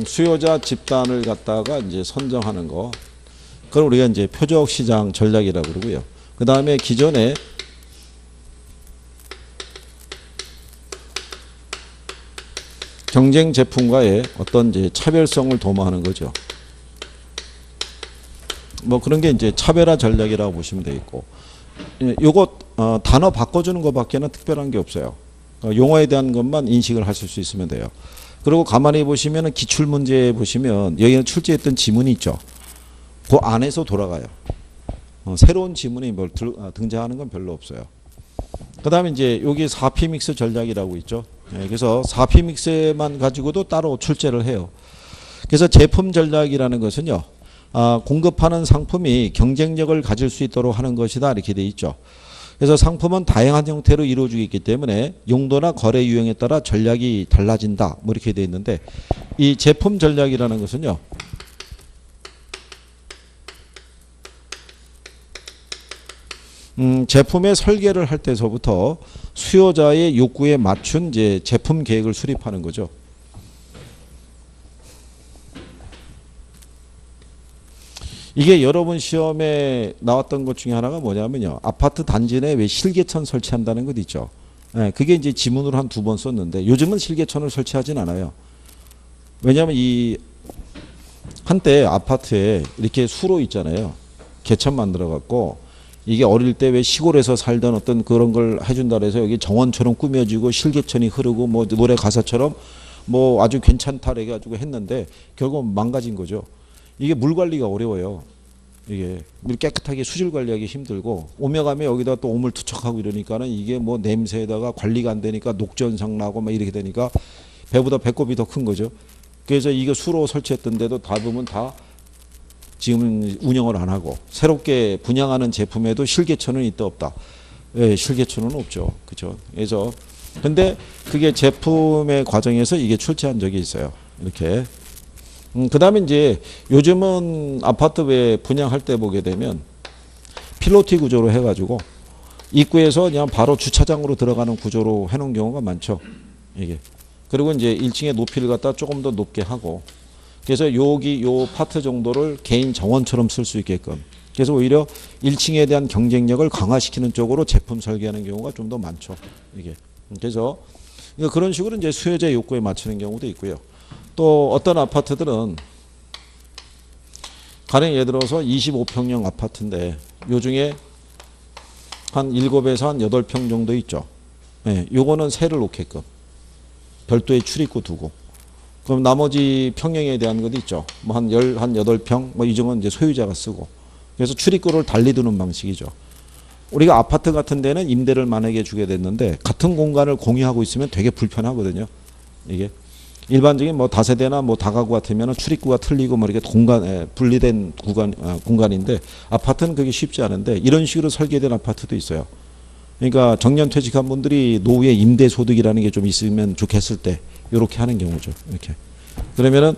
수요자 집단을 갖다가 이제 선정하는 거. 그걸 우리가 이제 표적 시장 전략이라고 그러고요. 그 다음에 기존에 경쟁 제품과의 어떤 이제 차별성을 도모하는 거죠. 뭐 그런 게 이제 차별화 전략이라고 보시면 되겠고, 요거 단어 바꿔주는 것밖에는 특별한 게 없어요. 용어에 대한 것만 인식을 하실 수 있으면 돼요. 그리고 가만히 보시면은 기출 문제 보시면 여기는 출제했던 지문이 있죠. 그 안에서 돌아가요. 새로운 지문이 등장하는 건 별로 없어요. 그 다음에 이제 여기 4P 믹스 전략이라고 있죠. 그래서 4P 믹스만 가지고도 따로 출제를 해요. 그래서 제품 전략이라는 것은요, 공급하는 상품이 경쟁력을 가질 수 있도록 하는 것이다 이렇게 돼 있죠. 그래서 상품은 다양한 형태로 이루어지고 있기 때문에 용도나 거래 유형에 따라 전략이 달라진다 뭐 이렇게 돼 있는데, 이 제품 전략이라는 것은요, 제품의 설계를 할 때서부터 수요자의 욕구에 맞춘 이제 제품 계획을 수립하는 거죠. 이게 여러분 시험에 나왔던 것 중에 하나가 뭐냐면요, 아파트 단지 내에 왜 실개천 설치한다는 것 있죠. 그게 이제 지문으로 한 2번 썼는데 요즘은 실개천을 설치하진 않아요. 왜냐하면 이 한때 아파트에 이렇게 수로 있잖아요. 개천 만들어 갖고 이게 어릴 때 왜 시골에서 살던 어떤 그런 걸 해준다 그래서 여기 정원처럼 꾸며지고 실개천이 흐르고 뭐 노래 가사처럼 뭐 아주 괜찮다 해가지고 했는데 결국 망가진 거죠. 이게 물 관리가 어려워요. 이게 물 깨끗하게 수질 관리하기 힘들고 오며 가며 여기다 또 오물 투척하고 이러니까는 이게 뭐 냄새에다가 관리가 안 되니까 녹전상 나고 막 이렇게 되니까 배보다 배꼽이 더 큰 거죠. 그래서 이거 수로 설치했던 데도 대부분 다 지금 운영을 안 하고 새롭게 분양하는 제품에도 실개천은 있다 없다. 예, 실개천은 없죠. 그죠? 그래서 근데 그게 제품의 과정에서 이게 출제한 적이 있어요. 이렇게. 그다음에 이제 요즘은 아파트 왜 분양할 때 보게 되면 필로티 구조로 해가지고 입구에서 그냥 바로 주차장으로 들어가는 구조로 해놓은 경우가 많죠. 이게. 그리고 이제 1층의 높이를 갖다 조금 더 높게 하고. 그래서 여기 요 파트 정도를 개인 정원처럼 쓸 수 있게끔. 그래서 오히려 1층에 대한 경쟁력을 강화시키는 쪽으로 제품 설계하는 경우가 좀 더 많죠. 이게. 그래서 그런 식으로 이제 수요자 욕구에 맞추는 경우도 있고요. 또 어떤 아파트들은 가령 예를 들어서 25평형 아파트인데 요 중에 한 7에서 한 8평 정도 있죠. 예, 요거는 새를 놓게끔 별도의 출입구 두고. 그럼 나머지 평형에 대한 것도 있죠. 뭐 한 8평, 뭐 이 정도는 이제 소유자가 쓰고. 그래서 출입구를 달리 두는 방식이죠. 우리가 아파트 같은 데는 임대를 만약에 주게 됐는데 같은 공간을 공유하고 있으면 되게 불편하거든요. 이게. 일반적인 뭐 다세대나 뭐 다가구 같으면 출입구가 틀리고 뭐 이렇게 분리된 공간인데 아파트는 그게 쉽지 않은데 이런 식으로 설계된 아파트도 있어요. 그러니까 정년 퇴직한 분들이 노후에 임대 소득이라는 게 좀 있으면 좋겠을 때 이렇게 하는 경우죠. 이렇게. 그러면은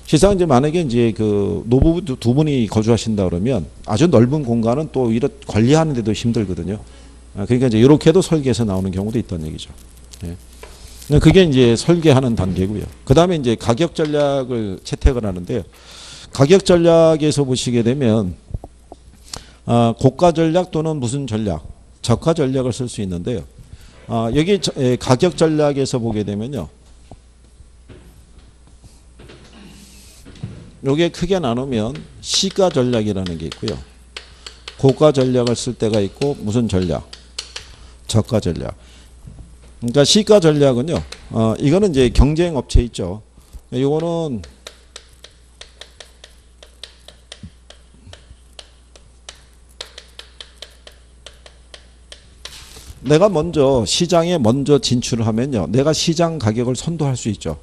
실상 이제 만약에 이제 그 노부부 두 분이 거주하신다 그러면 아주 넓은 공간은 또 이렇게 관리하는 데도 힘들거든요. 그러니까 이제 이렇게도 설계해서 나오는 경우도 있다는 얘기죠. 예. 그게 이제 설계하는 단계고요. 그 다음에 이제 가격 전략을 채택을 하는데요. 가격 전략에서 보시게 되면 고가 전략 또는 무슨 전략, 저가 전략을 쓸 수 있는데요. 여기 가격 전략에서 보게 되면요. 요게 크게 나누면 시가 전략이라는 게 있고요. 고가 전략을 쓸 때가 있고 무슨 전략, 저가 전략. 그러니까 시가 전략은요. 이거는 이제 경쟁 업체 있죠. 요거는 내가 먼저 시장에 먼저 진출을 하면요. 내가 시장 가격을 선도할 수 있죠.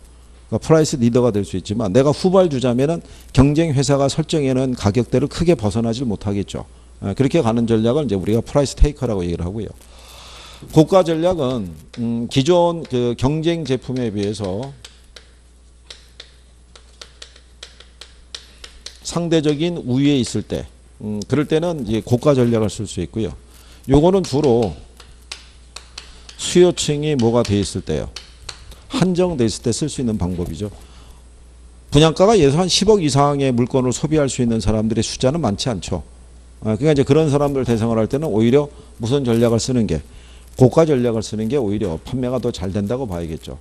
그러니까 프라이스 리더가 될 수 있지만 내가 후발주자면은 경쟁 회사가 설정해놓은 가격대를 크게 벗어나질 못하겠죠. 그렇게 가는 전략을 이제 우리가 프라이스 테이커라고 얘기를 하고요. 고가 전략은 기존 그 경쟁 제품에 비해서 상대적인 우위에 있을 때, 그럴 때는 이제 고가 전략을 쓸 수 있고요. 요거는 주로 수요층이 뭐가 돼 있을 때요. 한정돼 있을 때 쓸 수 있는 방법이죠. 분양가가 예서 한 10억 이상의 물건을 소비할 수 있는 사람들의 숫자는 많지 않죠. 그러니까 이제 그런 사람들 대상을 할 때는 오히려 무슨 전략을 쓰는 게, 고가 전략을 쓰는 게 오히려 판매가 더 잘 된다고 봐야겠죠.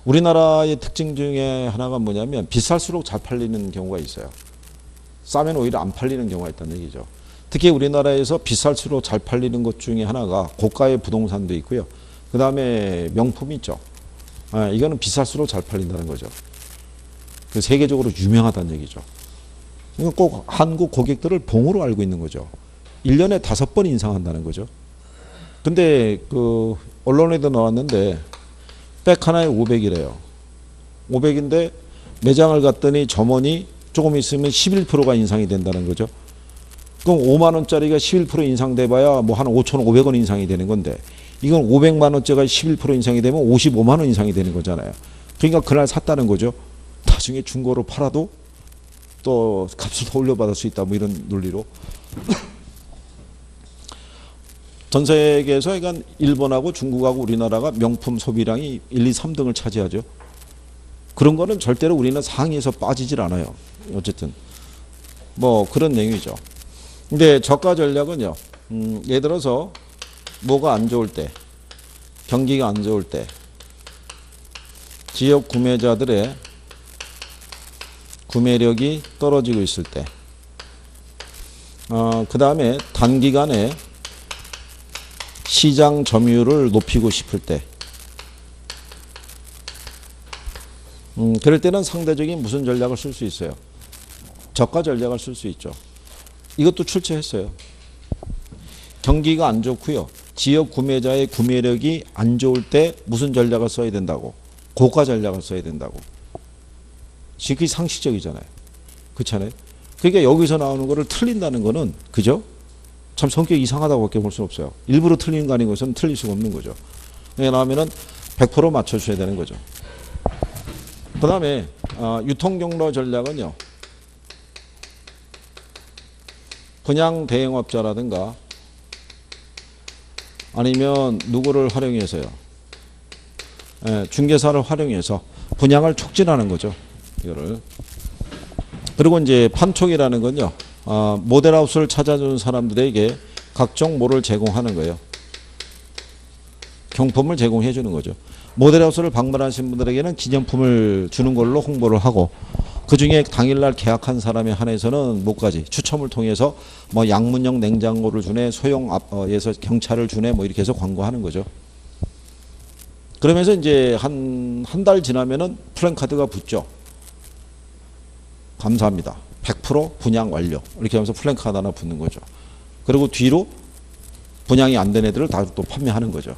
우리나라의 특징 중에 하나가 뭐냐면 비쌀수록 잘 팔리는 경우가 있어요. 싸면 오히려 안 팔리는 경우가 있다는 얘기죠. 특히 우리나라에서 비쌀수록 잘 팔리는 것 중에 하나가 고가의 부동산도 있고요. 그 다음에 명품이 있죠. 이거는 비쌀수록 잘 팔린다는 거죠. 그 세계적으로 유명하다는 얘기죠. 그러니까 꼭 한국 고객들을 봉으로 알고 있는 거죠. 1년에 5번 인상한다는 거죠. 근데 그 언론에도 나왔는데 백 하나에 500이래요. 500인데 매장을 갔더니 점원이 조금 있으면 11%가 인상이 된다는 거죠. 그럼 5만 원짜리가 11% 인상돼봐야 뭐 한 5,500원 인상이 되는 건데 이건 500만 원짜리가 11% 인상이 되면 55만 원 인상이 되는 거잖아요. 그러니까 그날 샀다는 거죠. 나중에 중고로 팔아도 또 값을 더 올려받을 수 있다. 뭐 이런 논리로. 전 세계에서 그러니까 일본하고 중국하고 우리나라가 명품 소비량이 1, 2, 3등을 차지하죠. 그런 거는 절대로 우리는 상위에서 빠지질 않아요. 어쨌든 뭐 그런 내용이죠. 근데 저가 전략은요. 예를 들어서 뭐가 안 좋을 때, 경기가 안 좋을 때, 지역 구매자들의 구매력이 떨어지고 있을 때, 그 다음에 단기간에 시장 점유율을 높이고 싶을 때, 그럴 때는 상대적인 무슨 전략을 쓸 수 있어요? 저가 전략을 쓸 수 있죠. 이것도 출제했어요. 경기가 안 좋고요. 지역 구매자의 구매력이 안 좋을 때 무슨 전략을 써야 된다고? 고가 전략을 써야 된다고. 그게 상식적이잖아요. 그렇잖아요. 그러니까 여기서 나오는 거를 틀린다는 거는 그죠? 참 성격이 이상하다고밖에 볼 수 없어요. 일부러 틀리는 거 아닌 것은 틀릴 수가 없는 거죠. 그러니까 나오면은 100% 맞춰줘야 되는 거죠. 그 다음에 유통경로 전략은요. 분양 대행업자라든가 아니면 누구를 활용해서요. 중개사를 활용해서 분양을 촉진하는 거죠. 이거를. 그리고 이제 판촉이라는 건요. 모델하우스를 찾아주는 사람들에게 각종 뭐를 제공하는 거예요. 경품을 제공해 주는 거죠. 모델하우스를 방문하신 분들에게는 기념품을 주는 걸로 홍보를 하고 그 중에 당일날 계약한 사람에 한해서는 뭐까지 추첨을 통해서 뭐 양문형 냉장고를 주네, 소형 앞에서 경차를 주네, 뭐 이렇게 해서 광고하는 거죠. 그러면서 이제 한 달 지나면은 플랜카드가 붙죠. 감사합니다. 100% 분양 완료. 이렇게 하면서 플랜카드 하나 붙는 거죠. 그리고 뒤로 분양이 안 된 애들을 다 또 판매하는 거죠.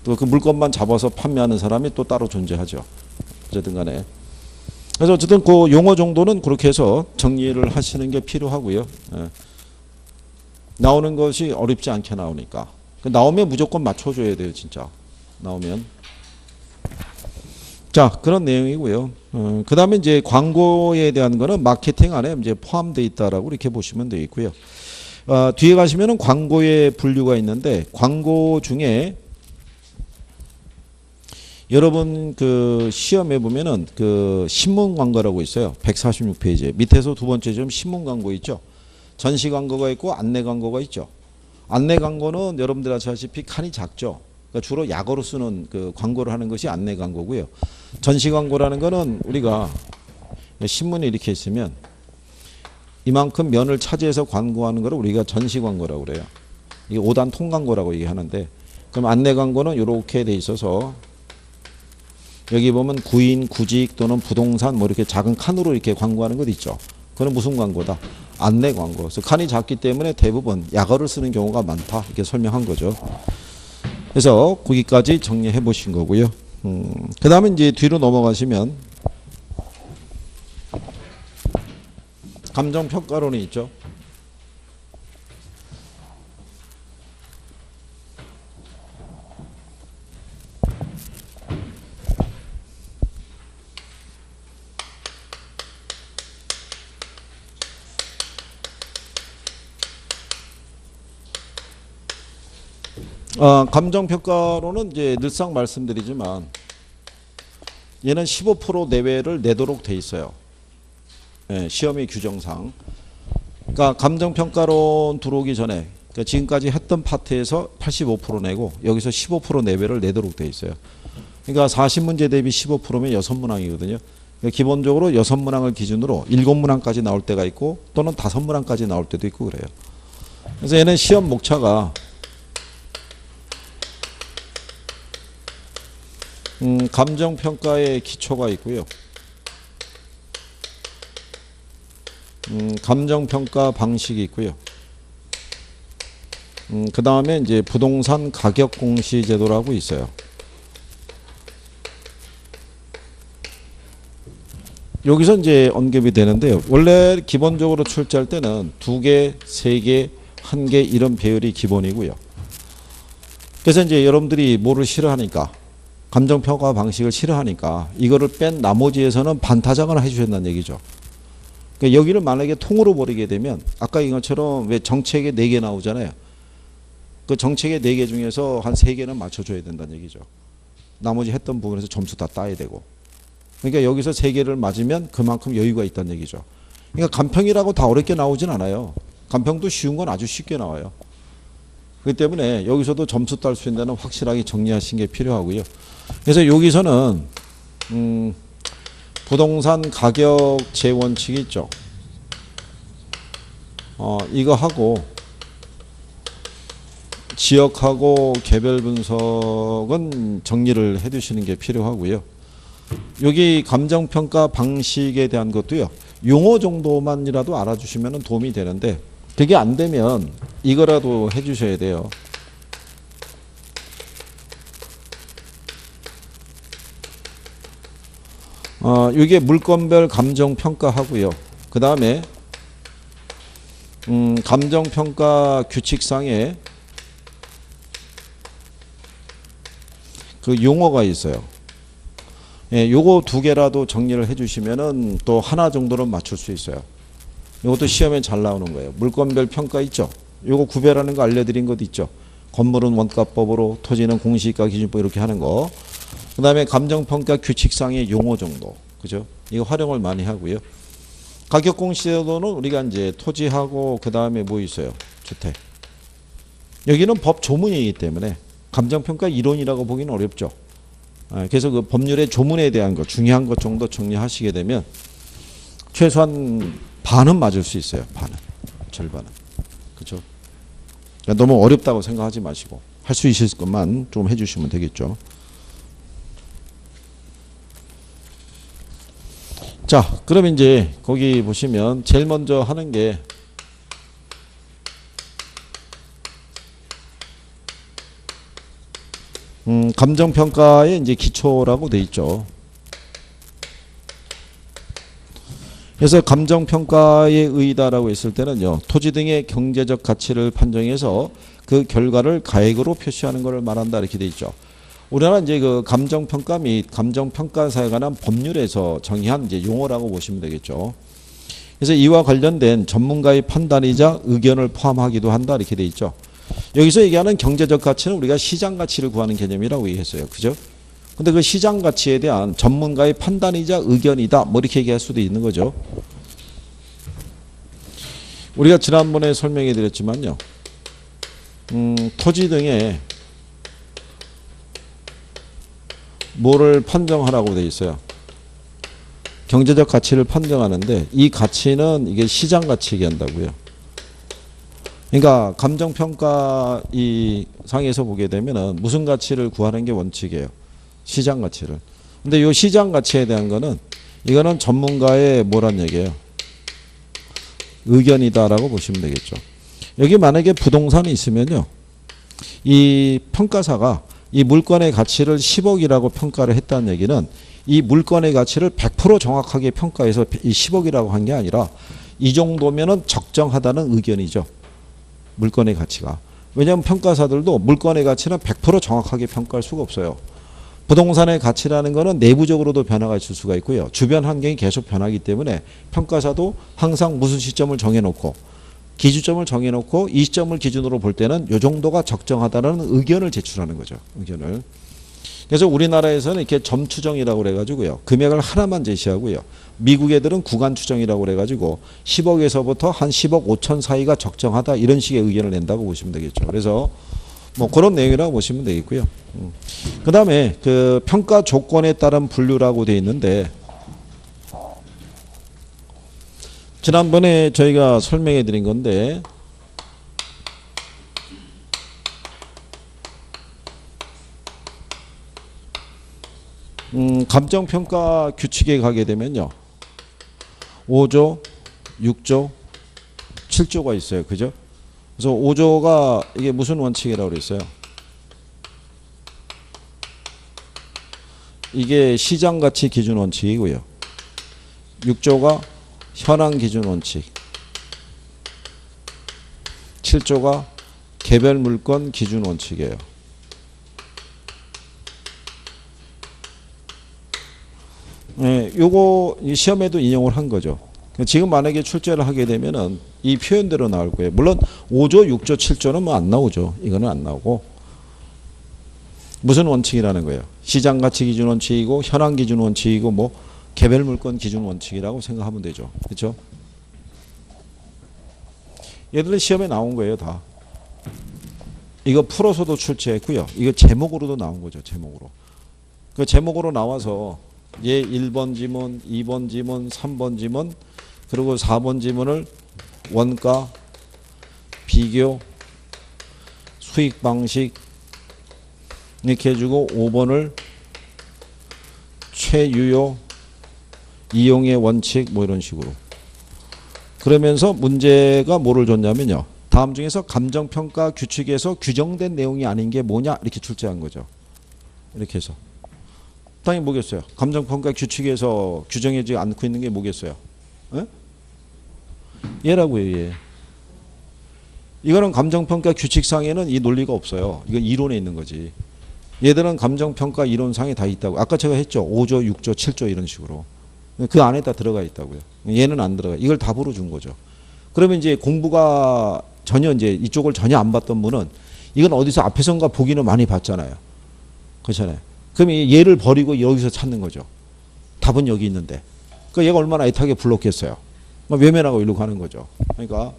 또 그 물건만 잡아서 판매하는 사람이 또 따로 존재하죠. 어쨌든 간에. 그래서 어쨌든 그 용어 정도는 그렇게 해서 정리를 하시는 게 필요하고요. 나오는 것이 어렵지 않게 나오니까. 나오면 무조건 맞춰줘야 돼요, 진짜. 나오면. 자, 그런 내용이고요. 그 다음에 이제 광고에 대한 거는 마케팅 안에 이제 포함되어 있다라고 이렇게 보시면 되겠고요. 뒤에 가시면은 광고의 분류가 있는데, 광고 중에 여러분 그 시험에 보면은 그 신문 광고라고 있어요. 146페이지에. 밑에서 두 번째 좀 신문 광고 있죠. 전시 광고가 있고 안내 광고가 있죠. 안내 광고는 여러분들 아시다시피 칸이 작죠. 그러니까 주로 약어로 쓰는 그 광고를 하는 것이 안내 광고고요. 전시 광고라는 거는 우리가 신문에 이렇게 있으면 이만큼 면을 차지해서 광고하는 거를 우리가 전시 광고라고 그래요. 이게 5단 통광고라고 얘기하는데, 그럼 안내 광고는 이렇게 돼 있어서 여기 보면 구인, 구직 또는 부동산 뭐 이렇게 작은 칸으로 이렇게 광고하는 것 있죠. 그건 무슨 광고다? 안내 광고. 그래서 칸이 작기 때문에 대부분 약어를 쓰는 경우가 많다. 이렇게 설명한 거죠. 그래서 거기까지 정리해 보신 거고요. 그 다음에 이제 뒤로 넘어가시면 감정평가론이 있죠. 감정평가로는 이제 늘상 말씀드리지만 얘는 15% 내외를 내도록 돼 있어요. 예, 시험의 규정상. 그러니까 감정평가론 들어오기 전에 그러니까 지금까지 했던 파트에서 85% 내고 여기서 15% 내외를 내도록 돼 있어요. 그러니까 40문제 대비 15%면 6문항이거든요. 그러니까 기본적으로 6문항을 기준으로 7문항까지 나올 때가 있고 또는 5문항까지 나올 때도 있고 그래요. 그래서 얘는 시험 목차가 감정평가의 기초가 있고요. 감정평가 방식이 있고요. 그 다음에 이제 부동산 가격 공시 제도라고 있어요. 여기서 이제 언급이 되는데요. 원래 기본적으로 출제할 때는 2개, 3개, 1개 이런 배열이 기본이고요. 그래서 이제 여러분들이 뭐를 싫어하니까 감정평가 방식을 싫어하니까 이거를 뺀 나머지에서는 반타작을 해주셨다는 얘기죠. 그러니까 여기를 만약에 통으로 버리게 되면 아까 이것처럼 왜 정책에 4개 나오잖아요. 그 정책의 4개 중에서 한 3개는 맞춰줘야 된다는 얘기죠. 나머지 했던 부분에서 점수 다 따야 되고. 그러니까 여기서 3개를 맞으면 그만큼 여유가 있다는 얘기죠. 그러니까 간평이라고 다 어렵게 나오진 않아요. 간평도 쉬운 건 아주 쉽게 나와요. 그렇기 때문에 여기서도 점수 딸 수 있는 데는 확실하게 정리하시는 게 필요하고요. 그래서 여기서는 부동산 가격 재원칙이 있죠. 이거 하고 지역하고 개별 분석은 정리를 해 두시는 게 필요하고요. 여기 감정평가 방식에 대한 것도요. 용어 정도만이라도 알아주시면 도움이 되는데 그게 안 되면 이거라도 해 주셔야 돼요. 이게 물건별 감정평가하고요. 그 다음에 감정평가 규칙상에 그 용어가 있어요. 예, 요거 2개라도 정리를 해주시면은 또 하나 정도는 맞출 수 있어요. 이것도 시험에 잘 나오는 거예요. 물건별 평가 있죠. 요거 구별하는 거 알려드린 것도 있죠. 건물은 원가법으로, 토지는 공시지가 기준법 이렇게 하는 거. 그 다음에 감정평가 규칙상의 용어 정도. 그죠? 이거 활용을 많이 하고요. 가격공시제도는 우리가 이제 토지하고 그 다음에 뭐 있어요? 주택. 여기는 법 조문이기 때문에 감정평가 이론이라고 보기는 어렵죠. 그래서 그 법률의 조문에 대한 것, 중요한 것 정도 정리하시게 되면 최소한 반은 맞을 수 있어요. 반은. 절반은. 그죠? 그러니까 너무 어렵다고 생각하지 마시고 할 수 있을 것만 좀 해주시면 되겠죠. 자, 그럼 이제 거기 보시면 제일 먼저 하는 게 감정평가의 이제 기초라고 돼 있죠. 그래서 감정평가의 의의다라고 했을 때는요, 토지 등의 경제적 가치를 판정해서 그 결과를 가액으로 표시하는 것을 말한다 이렇게 돼 있죠. 우리나라 이제 그 감정평가 및 감정평가사에 관한 법률에서 정의한 이제 용어라고 보시면 되겠죠. 그래서 이와 관련된 전문가의 판단이자 의견을 포함하기도 한다 이렇게 돼 있죠. 여기서 얘기하는 경제적 가치는 우리가 시장 가치를 구하는 개념이라고 얘기했어요. 그죠? 근데 그 시장 가치에 대한 전문가의 판단이자 의견이다. 뭐 이렇게 얘기할 수도 있는 거죠. 우리가 지난번에 설명해 드렸지만요. 토지 등에 뭐를 판정하라고 돼 있어요. 경제적 가치를 판정하는데 이 가치는 이게 시장 가치 얘기한다고요. 그러니까 감정평가 이 상에서 보게 되면은 무슨 가치를 구하는 게 원칙이에요. 시장 가치를. 근데 이 시장 가치에 대한 거는 이거는 전문가의 뭐란 얘기예요. 의견이다라고 보시면 되겠죠. 여기 만약에 부동산이 있으면요. 이 평가사가 이 물건의 가치를 10억이라고 평가를 했다는 얘기는 이 물건의 가치를 100% 정확하게 평가해서 이 10억이라고 한 게 아니라 이 정도면은 적정하다는 의견이죠. 물건의 가치가. 왜냐하면 평가사들도 물건의 가치는 100% 정확하게 평가할 수가 없어요. 부동산의 가치라는 것은 내부적으로도 변화가 있을 수가 있고요. 주변 환경이 계속 변하기 때문에 평가사도 항상 무슨 시점을 정해놓고 기준점을 정해놓고 이 시점을 기준으로 볼 때는 이 정도가 적정하다는 의견을 제출하는 거죠. 의견을. 그래서 우리나라에서는 이렇게 점 추정이라고 그래가지고요. 금액을 하나만 제시하고요. 미국 애들은 구간 추정이라고 그래가지고 10억에서부터 한 10억 5천 사이가 적정하다 이런 식의 의견을 낸다고 보시면 되겠죠. 그래서 뭐 그런 내용이라고 보시면 되겠고요. 그 다음에 그 평가 조건에 따른 분류라고 되어 있는데 지난번에 저희가 설명해 드린 건데 감정평가 규칙에 가게 되면요. 5조, 6조, 7조가 있어요. 그죠? 그래서 5조가 이게 무슨 원칙이라고 그랬어요? 이게 시장가치 기준 원칙이고요. 6조가 현황 기준 원칙. 7조가 개별 물건 기준 원칙이에요. 네, 요거 시험에도 인용을 한 거죠. 지금 만약에 출제를 하게 되면은 이 표현대로 나올 거예요. 물론 5조, 6조, 7조는 뭐 안 나오죠. 이거는 안 나오고. 무슨 원칙이라는 거예요? 시장 가치 기준 원칙이고 현황 기준 원칙이고 뭐 개별 물건 기준 원칙이라고 생각하면 되죠. 그렇죠? 얘들은 시험에 나온 거예요, 다. 이거 풀어서도 출제했고요. 이거 제목으로도 나온 거죠, 제목으로. 그 제목으로 나와서 얘 1번 지문, 2번 지문, 3번 지문, 그리고 4번 지문을 원가, 비교, 수익 방식 이렇게 해주고 5번을 최유효, 이용의 원칙 뭐 이런 식으로. 그러면서 문제가 뭐를 줬냐면요. 다음 중에서 감정평가 규칙에서 규정된 내용이 아닌 게 뭐냐 이렇게 출제한 거죠. 이렇게 해서. 당연히 뭐겠어요? 감정평가 규칙에서 규정하지 않고 있는 게 뭐겠어요? 에? 얘라고요, 얘. 이거는 감정평가 규칙상에는 이 논리가 없어요. 이건 이론에 있는 거지. 얘들은 감정평가 이론상에 다 있다고. 아까 제가 했죠. 5조, 6조, 7조 이런 식으로. 그 안에 다 들어가 있다고요. 얘는 안 들어가. 이걸 답으로 준 거죠. 그러면 이제 공부가 전혀 이제 이쪽을 전혀 안 봤던 분은 이건 어디서 앞에선가 보기는 많이 봤잖아요. 그렇잖아요. 그럼 얘를 버리고 여기서 찾는 거죠. 답은 여기 있는데. 그 얘가 얼마나 애타게 불렀겠어요. 외면하고 이리로 가는 거죠. 그러니까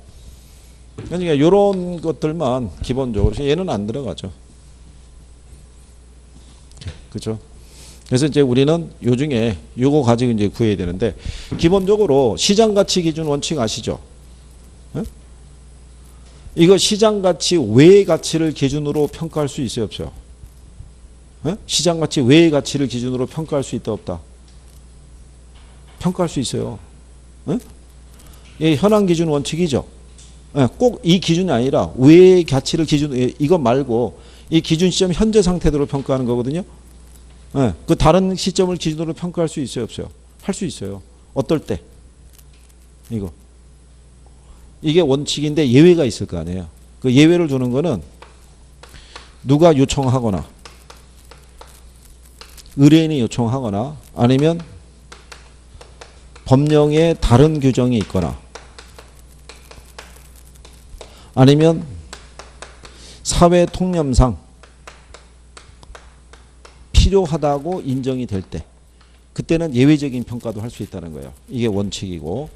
이런 것들만 기본적으로 얘는 안 들어가죠. 그렇죠? 그래서 이제 우리는 요 중에 요거 가지고 이제 구해야 되는데 기본적으로 시장 가치 기준 원칙 아시죠? 에? 이거 시장 가치 외의 가치를 기준으로 평가할 수 있어요, 없어요? 에? 시장 가치 외의 가치를 기준으로 평가할 수 있다, 없다? 평가할 수 있어요. 에? 이 현황 기준 원칙이죠. 꼭 이 기준이 아니라 외의 가치를 기준 이거 말고 이 기준 시점 현재 상태대로 평가하는 거거든요. 그 다른 시점을 기준으로 평가할 수 있어요, 없어요? 할 수 있어요. 어떨 때? 이거. 이게 원칙인데 예외가 있을 거 아니에요. 그 예외를 두는 거는 누가 요청하거나 의뢰인이 요청하거나 아니면 법령에 다른 규정이 있거나 아니면 사회 통념상 필요하다고 인정이 될 때 그때는 예외적인 평가도 할 수 있다는 거예요. 이게 원칙이고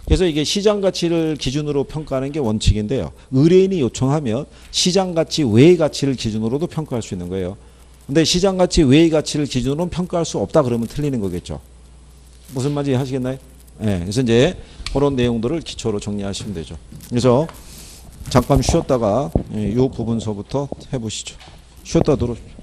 그래서 이게 시장 가치를 기준으로 평가하는 게 원칙인데요. 의뢰인이 요청하면 시장 가치 외의 가치를 기준으로도 평가할 수 있는 거예요. 근데 시장 가치 외의 가치를 기준으로는 평가할 수 없다 그러면 틀리는 거겠죠. 무슨 말인지 하시겠나요? 네, 그래서 이제 그런 내용들을 기초로 정리하시면 되죠. 그래서 잠깐 쉬었다가 이 부분서부터 해보시죠. 쉬었다 들어오십시오.